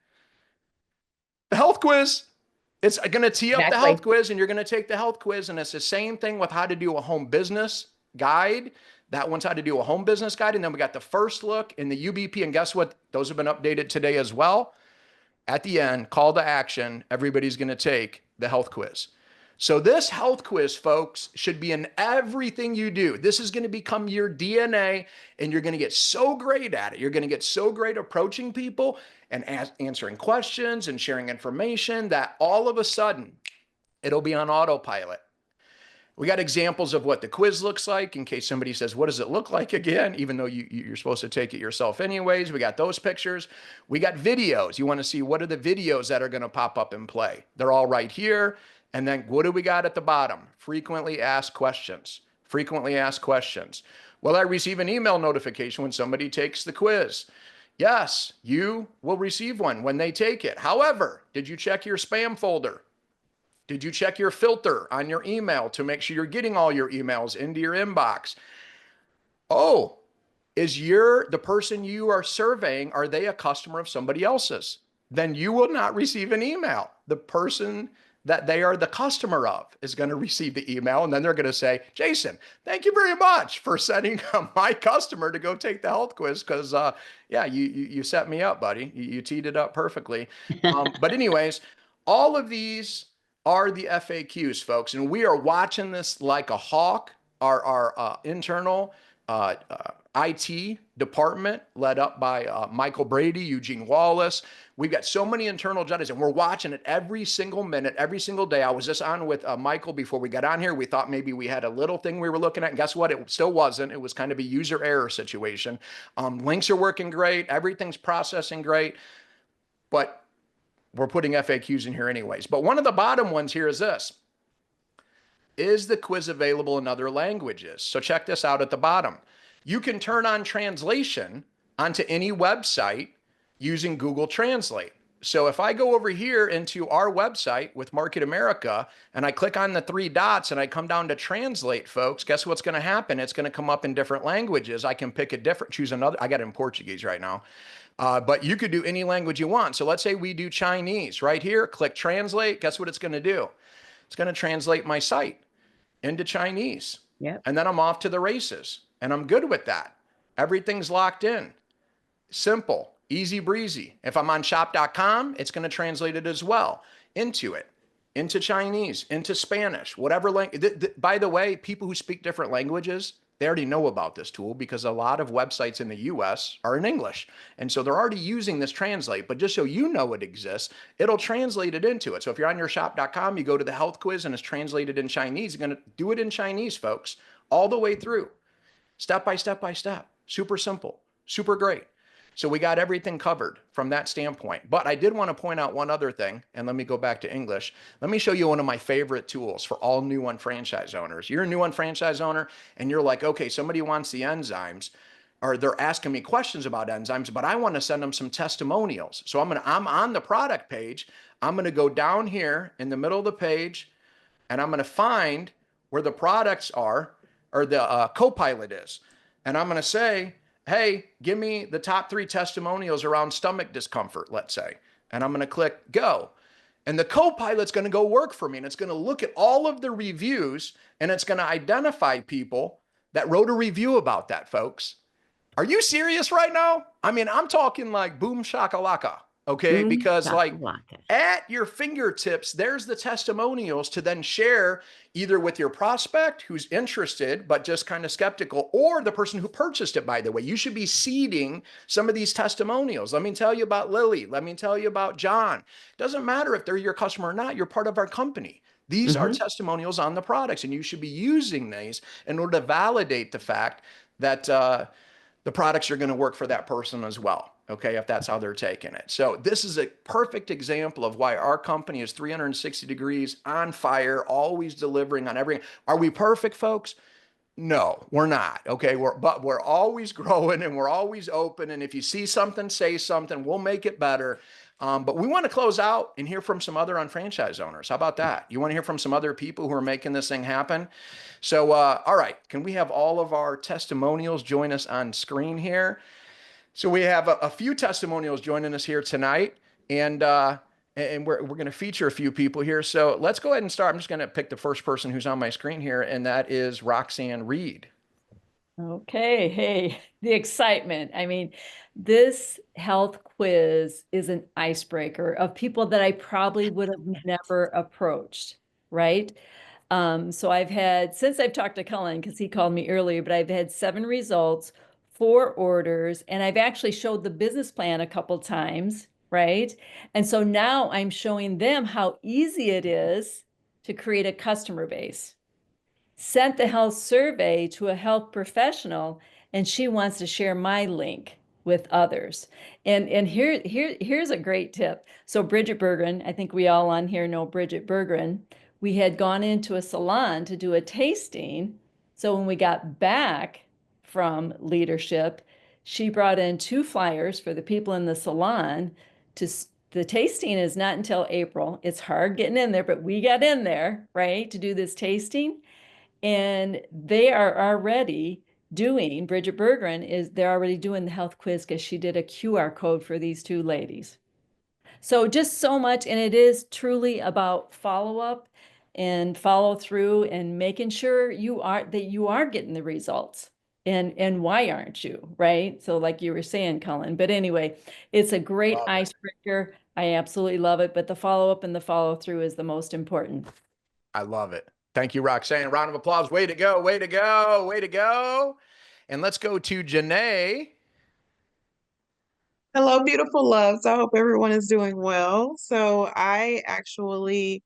The health quiz. It's going to tee up the health quiz, and you're going to take the health quiz. And it's the same thing with how to do a home business guide. That one's how to do a home business guide. And then we got the first look in the UBP. And guess what? Those have been updated today as well. At the end, call to action, everybody's going to take the health quiz. So this health quiz, folks, should be in everything you do. This is going to become your DNA, and you're going to get so great at it. You're going to get so great approaching people and answering questions and sharing information that all of a sudden it'll be on autopilot. We got examples of what the quiz looks like in case somebody says, what does it look like again? Even though you're supposed to take it yourself anyways. We got those pictures. We got videos. You want to see what are the videos that are going to pop up and play. They're all right here. And then what do we got at the bottom? Frequently asked questions. Frequently asked questions. Will I receive an email notification when somebody takes the quiz? Yes, you will receive one when they take it. However, did you check your spam folder? Did you check your filter on your email to make sure you're getting all your emails into your inbox? Oh, is the person you are surveying, are they a customer of somebody else's? Then you will not receive an email. The person that they are the customer of is going to receive the email. And then they're going to say, Jason, thank you very much for setting up my customer to go take the health quiz. Cause yeah, you set me up, buddy. You teed it up perfectly. But anyways, all of these are the FAQs, folks. And we are watching this like a hawk. Our internal IT department led up by Michael Brady, Eugene Wallace. We've got so many internal judges and we're watching it every single minute, every single day. I was just on with Michael before we got on here. We thought maybe we had a little thing we were looking at, and guess what? It still wasn't. It was kind of a user error situation. Links are working great. Everything's processing great, but we're putting FAQs in here anyways. But one of the bottom ones here is this. Is the quiz available in other languages? So check this out at the bottom. You can turn on translation onto any website using Google Translate. So if I go over here into our website with Market America and I click on the 3 dots and I come down to translate, folks, guess what's going to happen? It's going to come up in different languages. I can pick a different, choose another. I got it in Portuguese right now. But you could do any language you want. So let's say we do Chinese right here, click translate. Guess what it's going to do? It's going to translate my site into Chinese. Yeah. And then I'm off to the races and I'm good with that. Everything's locked in. Simple, easy breezy. If I'm on shop.com, it's going to translate it as well into Chinese, into Spanish, whatever language. By the way, people who speak different languages, They already know about this tool because a lot of websites in the US are in English. And so they're already using this translate, but just so you know it exists, it'll translate it into it. So if you're on yourshop.com, you go to the health quiz and it's translated in Chinese, you're going to do it in Chinese, folks, all the way through, step by step by step. Super simple, super great. So we got everything covered from that standpoint. But I did want to point out one other thing, and let me go back to English. Let me show you one of my favorite tools for all new one franchise owners. You're a new one franchise owner, and you're like, okay, somebody wants the enzymes, or they're asking me questions about enzymes, but I want to send them some testimonials. So I'm on the product page. I'm gonna go down here in the middle of the page, and I'm gonna find where the products are, or the CoPilot is. And I'm gonna say, hey, give me the top 3 testimonials around stomach discomfort, let's say. And I'm going to click go. And the CoPilot's going to go work for me. And it's going to look at all of the reviews and it's going to identify people that wrote a review about that, folks. Are you serious right now? I mean, I'm talking like boom shakalaka, okay? Boom Because like shakalaka. at your fingertips, there's the testimonials to then share either with your prospect who's interested, but just kind of skeptical, or the person who purchased it, by the way. You should be seeding some of these testimonials. Let me tell you about Lily. Let me tell you about John. Doesn't matter if they're your customer or not, you're part of our company. These are testimonials on the products, and you should be using these in order to validate the fact that the products are going to work for that person as well. Okay, if that's how they're taking it. So this is a perfect example of why our company is 360 degrees on fire, always delivering on everything. Are we perfect, folks? No, we're not. Okay, but we're always growing and we're always open. And if you see something, say something. We'll make it better. But we want to close out and hear from some other unfranchised owners. How about that? You want to hear from some other people who are making this thing happen? So, all right, can we have all of our testimonials join us on screen here? So we have a few testimonials joining us here tonight, and we're going to feature a few people here. So let's go ahead and start. I'm just going to pick the first person who's on my screen here, and that is Roxanne Reed. Okay, hey, the excitement. I mean, this health quiz is an icebreaker of people that I probably would have never approached, right? So I've had, since I've talked to Cullen, because he called me earlier, but I've had 7 results, 4 orders, and I've actually showed the business plan a couple times, right? And so now I'm showing them how easy it is to create a customer base. Sent the health survey to a health professional, and she wants to share my link with others. And here's a great tip. So Bridget Bergren, I think we all on here know Bridget Bergren. We had gone into a salon to do a tasting. So when we got back from leadership, she brought in 2 flyers for the people in the salon. The tasting is not until April. It's hard getting in there, but we got in there, right, to do this tasting. And they are already doing, Bridget Bergren they're already doing the health quiz because she did a QR code for these 2 ladies. So just so much, and it is truly about follow-up and follow through and making sure you are getting the results. And why aren't you, right? So like you were saying, Cullen. But anyway, it's a great icebreaker. I absolutely love it. But the follow-up and the follow-through is the most important. I love it. Thank you, Roxanne. Round of applause. Way to go, way to go, way to go. And let's go to Janae. Hello, beautiful loves. I hope everyone is doing well. So I actually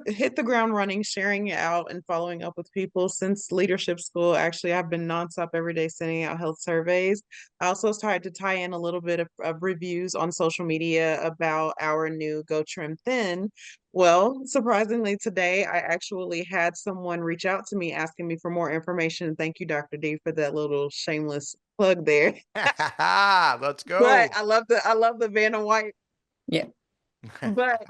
hit the ground running, sharing it out and following up with people since leadership school. Actually, I've been nonstop every day sending out health surveys. I also started to tie in a little bit of reviews on social media about our new Go Trim Thin. Well, surprisingly, today I actually had someone reach out to me asking me for more information. Thank you, Dr. D, for that little shameless plug there. Let's go. But I love the Vanna White. Yeah. But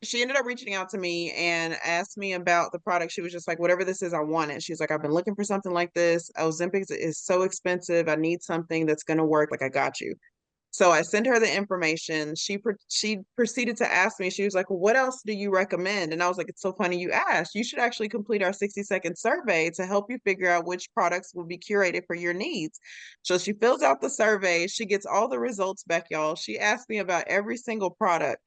she ended up reaching out to me and asked me about the product. She was just like, whatever this is, I want it. She's like, I've been looking for something like this. Ozempic is so expensive. I need something that's going to work. Like, I got you. So I sent her the information. She proceeded to ask me, she was like, well, what else do you recommend? And I was like, it's so funny you asked. You should actually complete our 60-second survey to help you figure out which products will be curated for your needs. So she fills out the survey. She gets all the results back, y'all. She asked me about every single product.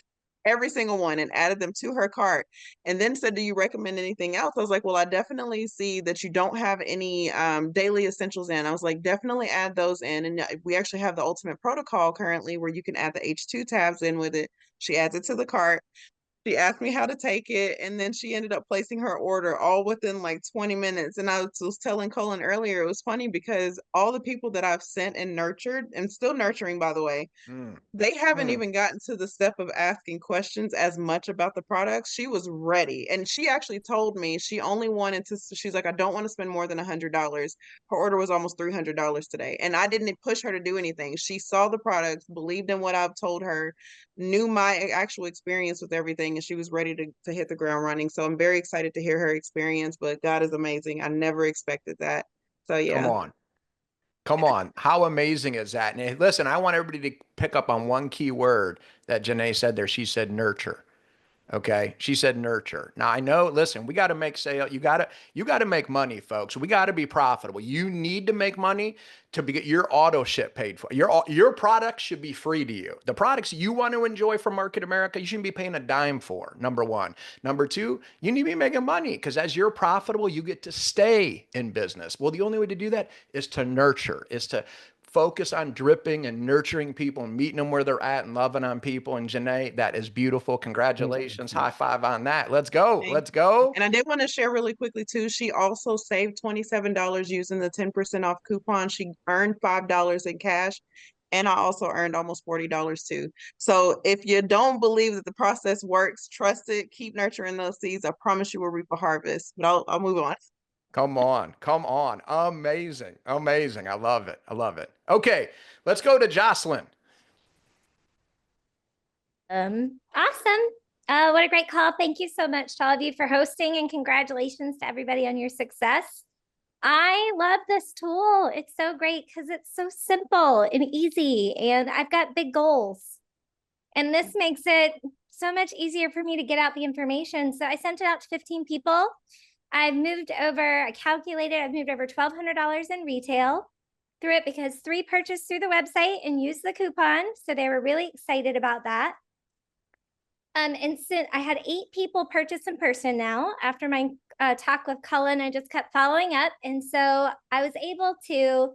every single one, and added them to her cart, and then said, do you recommend anything else? I was like, well, I definitely see that you don't have any daily essentials in. I was like, definitely add those in. And we actually have the ultimate protocol currently where you can add the H2 tabs in with it. She adds it to the cart. She asked me how to take it, and then she ended up placing her order all within like 20 minutes. And I was telling Colin earlier, it was funny because all the people that I've sent and nurtured, and still nurturing, by the way, Mm. they haven't even gotten to the step of asking questions as much about the products. She was ready. And she actually told me she only wanted to, she's like, I don't want to spend more than $100. Her order was almost $300 today. And I didn't push her to do anything. She saw the products, believed in what I've told her, knew my actual experience with everything, and she was ready to hit the ground running. So I'm very excited to hear her experience, but God is amazing. I never expected that. So Come yeah. on. Come on. How amazing is that? And listen, I want everybody to pick up on one key word that Janae said there. She said nurture. Okay. She said nurture. Now I know, listen, we got to make sale. You got to make money, folks. We got to be profitable. You need to make money to get your auto ship paid for. Your products should be free to you. The products you want to enjoy from Market America, you shouldn't be paying a dime for. Number one. Number two, you need to be making money because as you're profitable, you get to stay in business. Well, the only way to do that is to nurture, is to focus on dripping and nurturing people and meeting them where they're at and loving on people. And Janae, that is beautiful. Congratulations. High five on that. Let's go. Thank Let's you. go. And I did want to share really quickly too. She also saved $27 using the 10% off coupon. She earned $5 in cash. And I also earned almost $40 too. So if you don't believe that the process works, trust it, keep nurturing those seeds. I promise you will reap a harvest. But I'll move on. Come on. Come on. Amazing. Amazing. I love it. I love it. Okay. Let's go to Jocelyn. Awesome. What a great call. Thank you so much to all of you for hosting, and congratulations to everybody on your success. I love this tool. It's so great because it's so simple and easy, and I've got big goals. And this makes it so much easier for me to get out the information. So I sent it out to 15 people. I calculated, I've moved over $1,200 in retail through it because 3 purchased through the website and used the coupon. So they were really excited about that. And since I had 8 people purchase in person now, after my talk with Cullen, I just kept following up. And so I was able to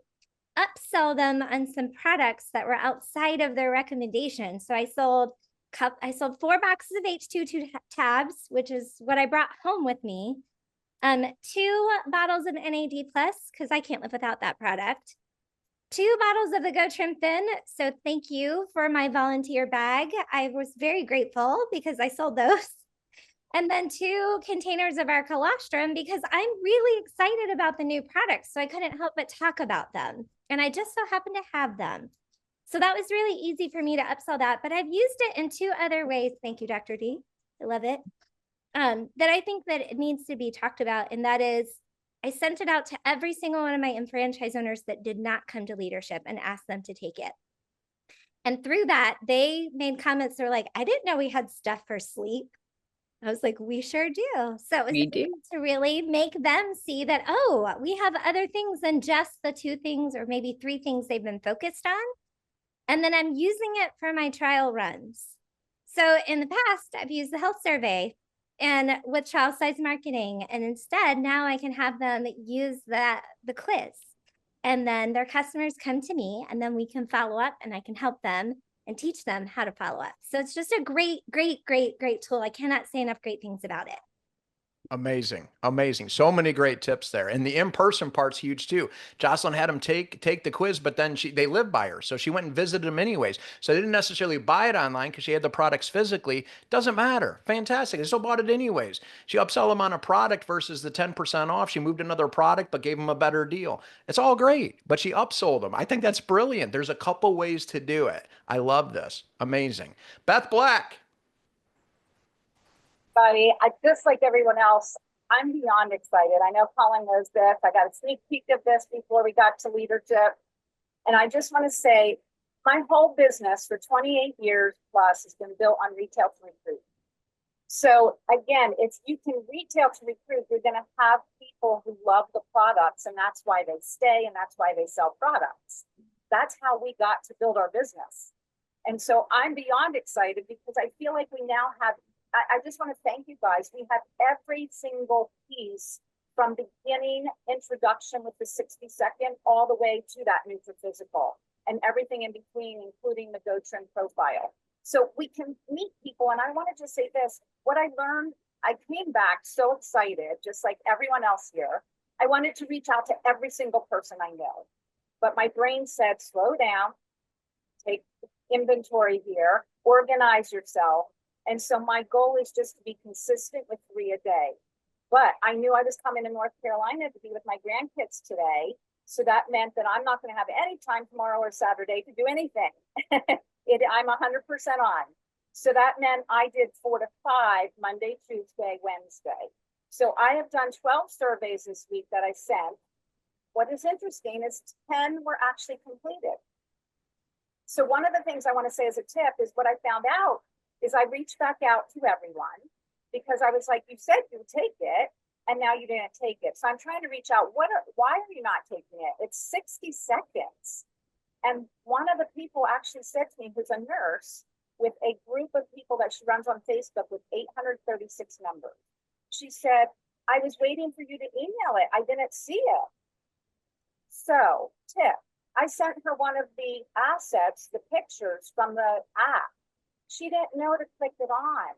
upsell them on some products that were outside of their recommendation. So I sold 4 boxes of H2 tabs, which is what I brought home with me. 2 bottles of NAD Plus, because I can't live without that product. 2 bottles of the Go Trim Thin. So thank you for my volunteer bag. I was very grateful because I sold those. And then 2 containers of our colostrum because I'm really excited about the new products. So I couldn't help but talk about them. And I just so happened to have them. So that was really easy for me to upsell that. But I've used it in 2 other ways. Thank you, Dr. D. I love it. That I think that it needs to be talked about. And that is, I sent it out to every single one of my franchise owners that did not come to leadership and asked them to take it. And through that, they made comments. They're like, I didn't know we had stuff for sleep. I was like, we sure do. So it was able to really make them see that, oh, we have other things than just the 2 things or maybe 3 things they've been focused on. And then I'm using it for my trial runs. So in the past, I've used the health survey and with child size marketing. And instead, now I can have them use the quiz. And then their customers come to me and then we can follow up and I can help them and teach them how to follow up. So it's just a great, great, great, great tool. I cannot say enough great things about it. Amazing. Amazing. So many great tips there. And the in-person part's huge too. Jocelyn had them take the quiz, but then they lived by her. So she went and visited them anyways. So they didn't necessarily buy it online because she had the products physically. Doesn't matter. Fantastic. They still bought it anyways. She upsell them on a product versus the 10% off. She moved another product, but gave them a better deal. It's all great, but she upsold them. I think that's brilliant. There's a couple ways to do it. I love this. Amazing. Beth Black. I just like everyone else, I'm beyond excited. I know Colin knows this. I got a sneak peek of this before we got to leadership. And I just want to say my whole business for 28 years plus has been built on retail to recruit. So again, if you can retail to recruit, you're going to have people who love the products, and that's why they stay and that's why they sell products. That's how we got to build our business. And so I'm beyond excited because I feel like we now have, I just want to thank you guys. We have every single piece from beginning introduction with the 60-second all the way to that nutraphysical and everything in between, including the GoTrim profile. So we can meet people. And I want to just say this, what I learned, I came back so excited, just like everyone else here. I wanted to reach out to every single person I know, but my brain said, slow down, take inventory here, organize yourself. And so my goal is just to be consistent with 3 a day. But I knew I was coming to North Carolina to be with my grandkids today. So that meant that I'm not going to have any time tomorrow or Saturday to do anything. I'm 100% on. So that meant I did 4 to 5, Monday, Tuesday, Wednesday. So I have done 12 surveys this week that I sent. What is interesting is 10 were actually completed. So one of the things I want to say as a tip is what I found out is I reached back out to everyone because I was like, you said you would take it and now you didn't take it. So I'm trying to reach out. Why are you not taking it? It's 60 seconds. And one of the people actually said to me, who's a nurse with a group of people that she runs on Facebook with 836 members. She said, I was waiting for you to email it. I didn't see it. So tip, I sent her one of the assets, the pictures from the app. She didn't know to click it on.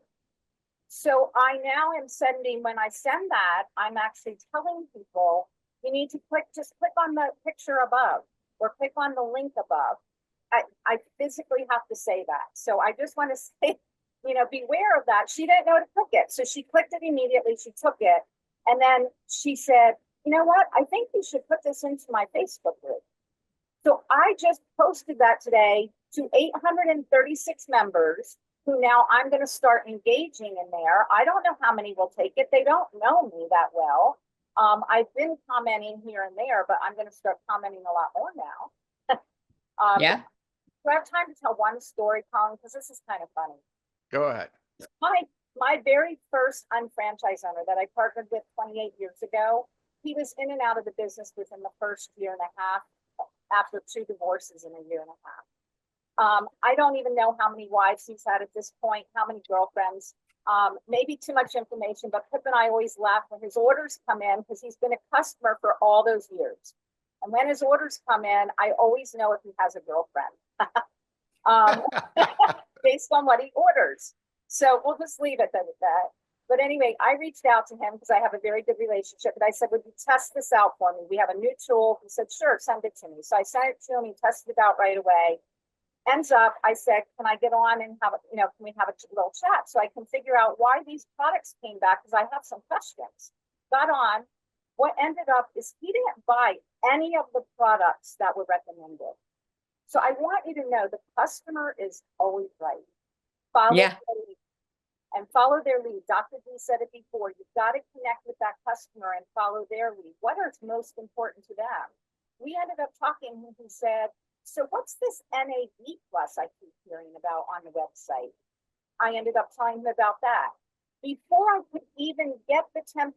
So I now am sending, when I send that, I'm actually telling people, you need to just click on the picture above or click on the link above. I physically have to say that. So I just want to say, beware of that. She didn't know to click it. So she clicked it immediately. She took it. And then she said, you know what? I think you should put this into my Facebook group. So I just posted that today to 836 members who now I'm going to start engaging in there. I don't know how many will take it. They don't know me that well. I've been commenting here and there, but I'm going to start commenting a lot more now. Yeah. Do I have time to tell one story, Colin? Because this is kind of funny. Go ahead. My very first unfranchised owner that I partnered with 28 years ago, he was in and out of the business within the first year and a half after 2 divorces in a year and a half. I don't even know how many wives he's had at this point, how many girlfriends. Maybe too much information, but Pip and I always laugh when his orders come in because he's been a customer for all those years. And when his orders come in, I always know if he has a girlfriend based on what he orders. So we'll just leave it at that. But anyway, I reached out to him because I have a very good relationship. And I said, would you test this out for me? We have a new tool. He said, sure, send it to me. So I sent it to him. He tested it out right away. Ends up, I said, can I get on and have, can we have a little chat so I can figure out why these products came back? Because I have some questions. Got on. What ended up is he didn't buy any of the products that were recommended. So I want you to know the customer is always right. Follow their lead and follow their lead. Dr. D said it before. You've got to connect with that customer and follow their lead. What is most important to them? We ended up talking and he said, so what's this NAD plus I keep hearing about on the website? I ended up telling him about that. Before I could even get the 10%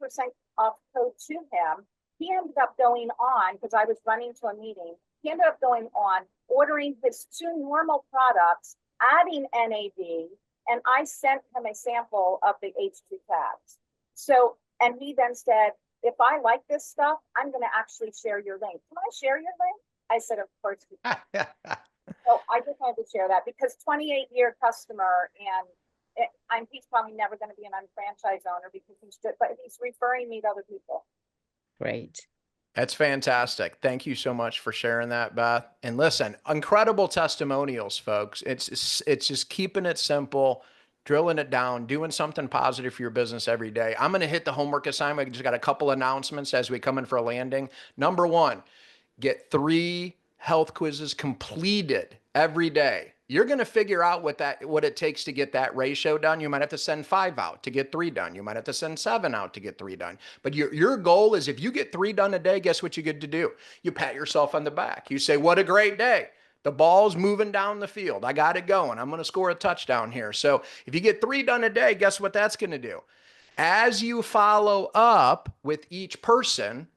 off code to him, he ended up going on, because I was running to a meeting, he ended up going on, ordering his 2 normal products, adding NAD, and I sent him a sample of the H2 tabs. So, and he then said, if I like this stuff, I'm going to actually share your link. Can I share your link? I said, of course. So I just wanted to share that because 28-year customer, and he's probably never going to be an unfranchised owner because he's referring me to other people. Great. That's fantastic. Thank you so much for sharing that, Beth. And listen, incredible testimonials, folks. It's just keeping it simple, drilling it down, doing something positive for your business every day. I'm going to hit the homework assignment. I just got a couple announcements as we come in for a landing. Number 1, get 3 health quizzes completed every day. You're going to figure out what it takes to get that ratio done. You might have to send 5 out to get 3 done. You might have to send 7 out to get 3 done. But your goal is if you get 3 done a day, guess what you get to do? You pat yourself on the back. You say, what a great day. The ball's moving down the field. I got it going. I'm going to score a touchdown here. So if you get 3 done a day, guess what that's going to do? As you follow up with each person,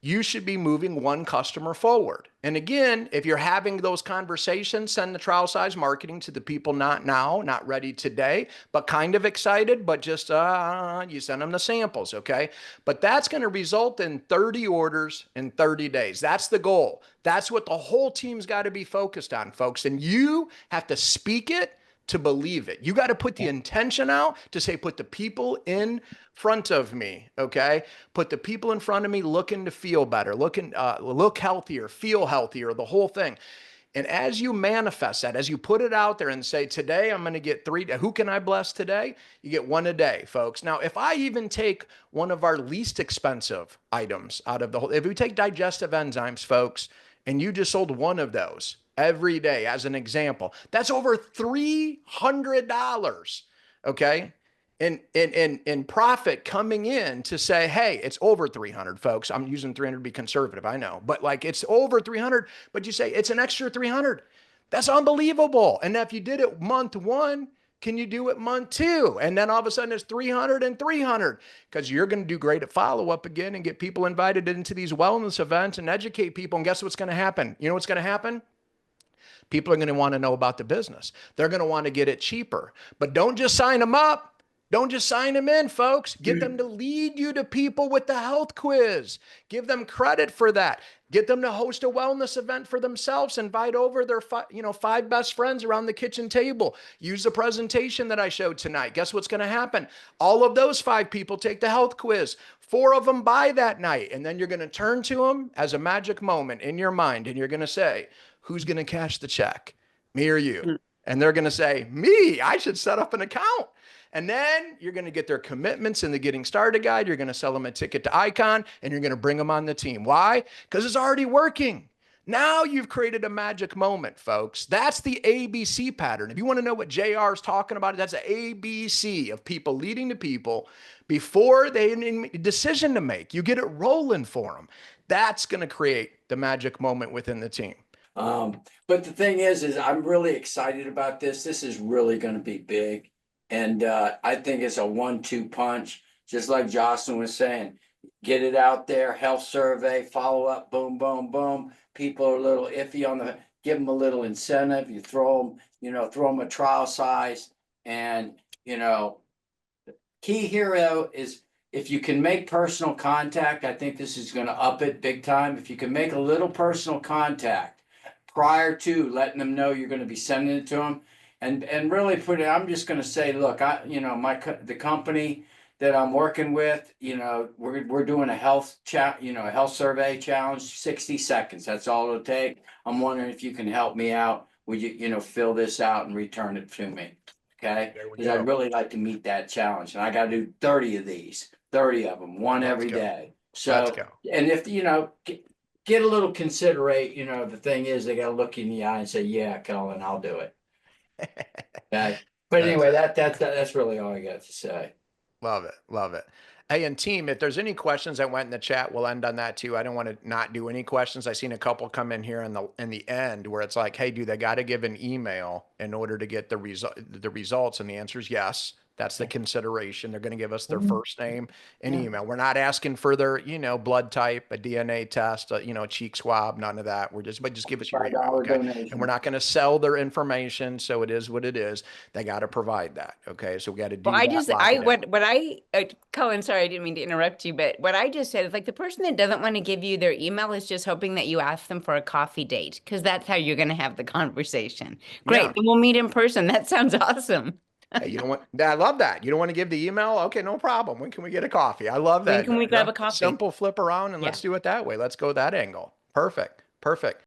you should be moving one customer forward. And again, if you're having those conversations, send the trial size marketing to the people not now, not ready today, but kind of excited, but just you send them the samples, okay? But that's going to result in 30 orders in 30 days. That's the goal. That's what the whole team's got to be focused on, folks. And you have to speak it to believe it. You got to put the intention out to say, put the people in front of me, okay? Put the people in front of me looking to feel better, look healthier, feel healthier, the whole thing. And as you manifest that, as you put it out there and say, today I'm going to get 3, who can I bless today? You get 1 a day, folks. Now, if I even take one of our least expensive items out of the whole, if we take digestive enzymes, folks, and you just sold 1 of those every day as an example, that's over $300, okay? In profit coming in to say, hey, it's over 300, folks. I'm using 300 to be conservative, I know, but like it's over 300, but you say it's an extra 300. That's unbelievable. And if you did it month 1, can you do it month 2? And then all of a sudden it's 300 and 300 because you're going to do great at follow-up again and get people invited into these wellness events and educate people. And guess what's going to happen? You know what's going to happen? People are going to want to know about the business. They're going to want to get it cheaper, but don't just sign them up. Don't just sign them in, folks. Get them to lead you to people with the health quiz. Give them credit for that. Get them to host a wellness event for themselves. Invite over their 5 best friends around the kitchen table. Use the presentation that I showed tonight. Guess what's going to happen? All of those 5 people take the health quiz. 4 of them buy that night. And then you're going to turn to them as a magic moment in your mind. And you're going to say, who's going to cash the check? Me or you? And they're going to say, me, I should set up an account. And then you're going to get their commitments in the Getting Started guide. You're going to sell them a ticket to Icon and you're going to bring them on the team. Why? Because it's already working. Now you've created a magic moment, folks. That's the ABC pattern. If you want to know what JR is talking about, that's an ABC of people leading to people before they have a decision to make. You get it rolling for them. That's going to create the magic moment within the team. But the thing is I'm really excited about this. This is really going to be big. And I think it's a 1-2 punch, just like Jocelyn was saying. Get it out there, health survey, follow up, boom, boom, boom. People are a little iffy on give them a little incentive. You throw them a trial size. And, key here is if you can make personal contact, I think this is going to up it big time. If you can make a little personal contact prior to letting them know you're going to be sending it to them. And really put it, I'm just going to say, look, the company that I'm working with, we're doing a health a health survey challenge, 60 seconds. That's all it'll take. I'm wondering if you can help me out. Would you, fill this out and return it to me? Okay. Because I'd really like to meet that challenge. And I got to do 30 of these, 30 of them, one every day. So, and if, get a little considerate, the thing is, they got to look you in the eye and say, yeah, Colin, I'll do it. Okay. But anyway, that's really all I got to say. Love it. Love it. Hey, and team, if there's any questions that went in the chat, we'll end on that too. I don't want to not do any questions. I seen a couple come in here in the end where it's like, hey, do they got to give an email in order to get the results? And the answer is yes. That's the consideration. They're going to give us their first name and email. We're not asking for their, blood type, a DNA test, a cheek swab, none of that. But just give us your email, okay? And we're not going to sell their information. So it is what it is. They got to provide that. Okay. So we got to do that. Colin, sorry, I didn't mean to interrupt you, but what I just said is like the person that doesn't want to give you their email is just hoping that you ask them for a coffee date because that's how you're going to have the conversation. Great. Yeah. Then we'll meet in person. That sounds awesome. Hey, I love that. You don't want to give the email? Okay, no problem. When can we get a coffee? I love that. When can we grab a coffee? Simple flip around and let's do it that way. Let's go that angle. Perfect. Perfect.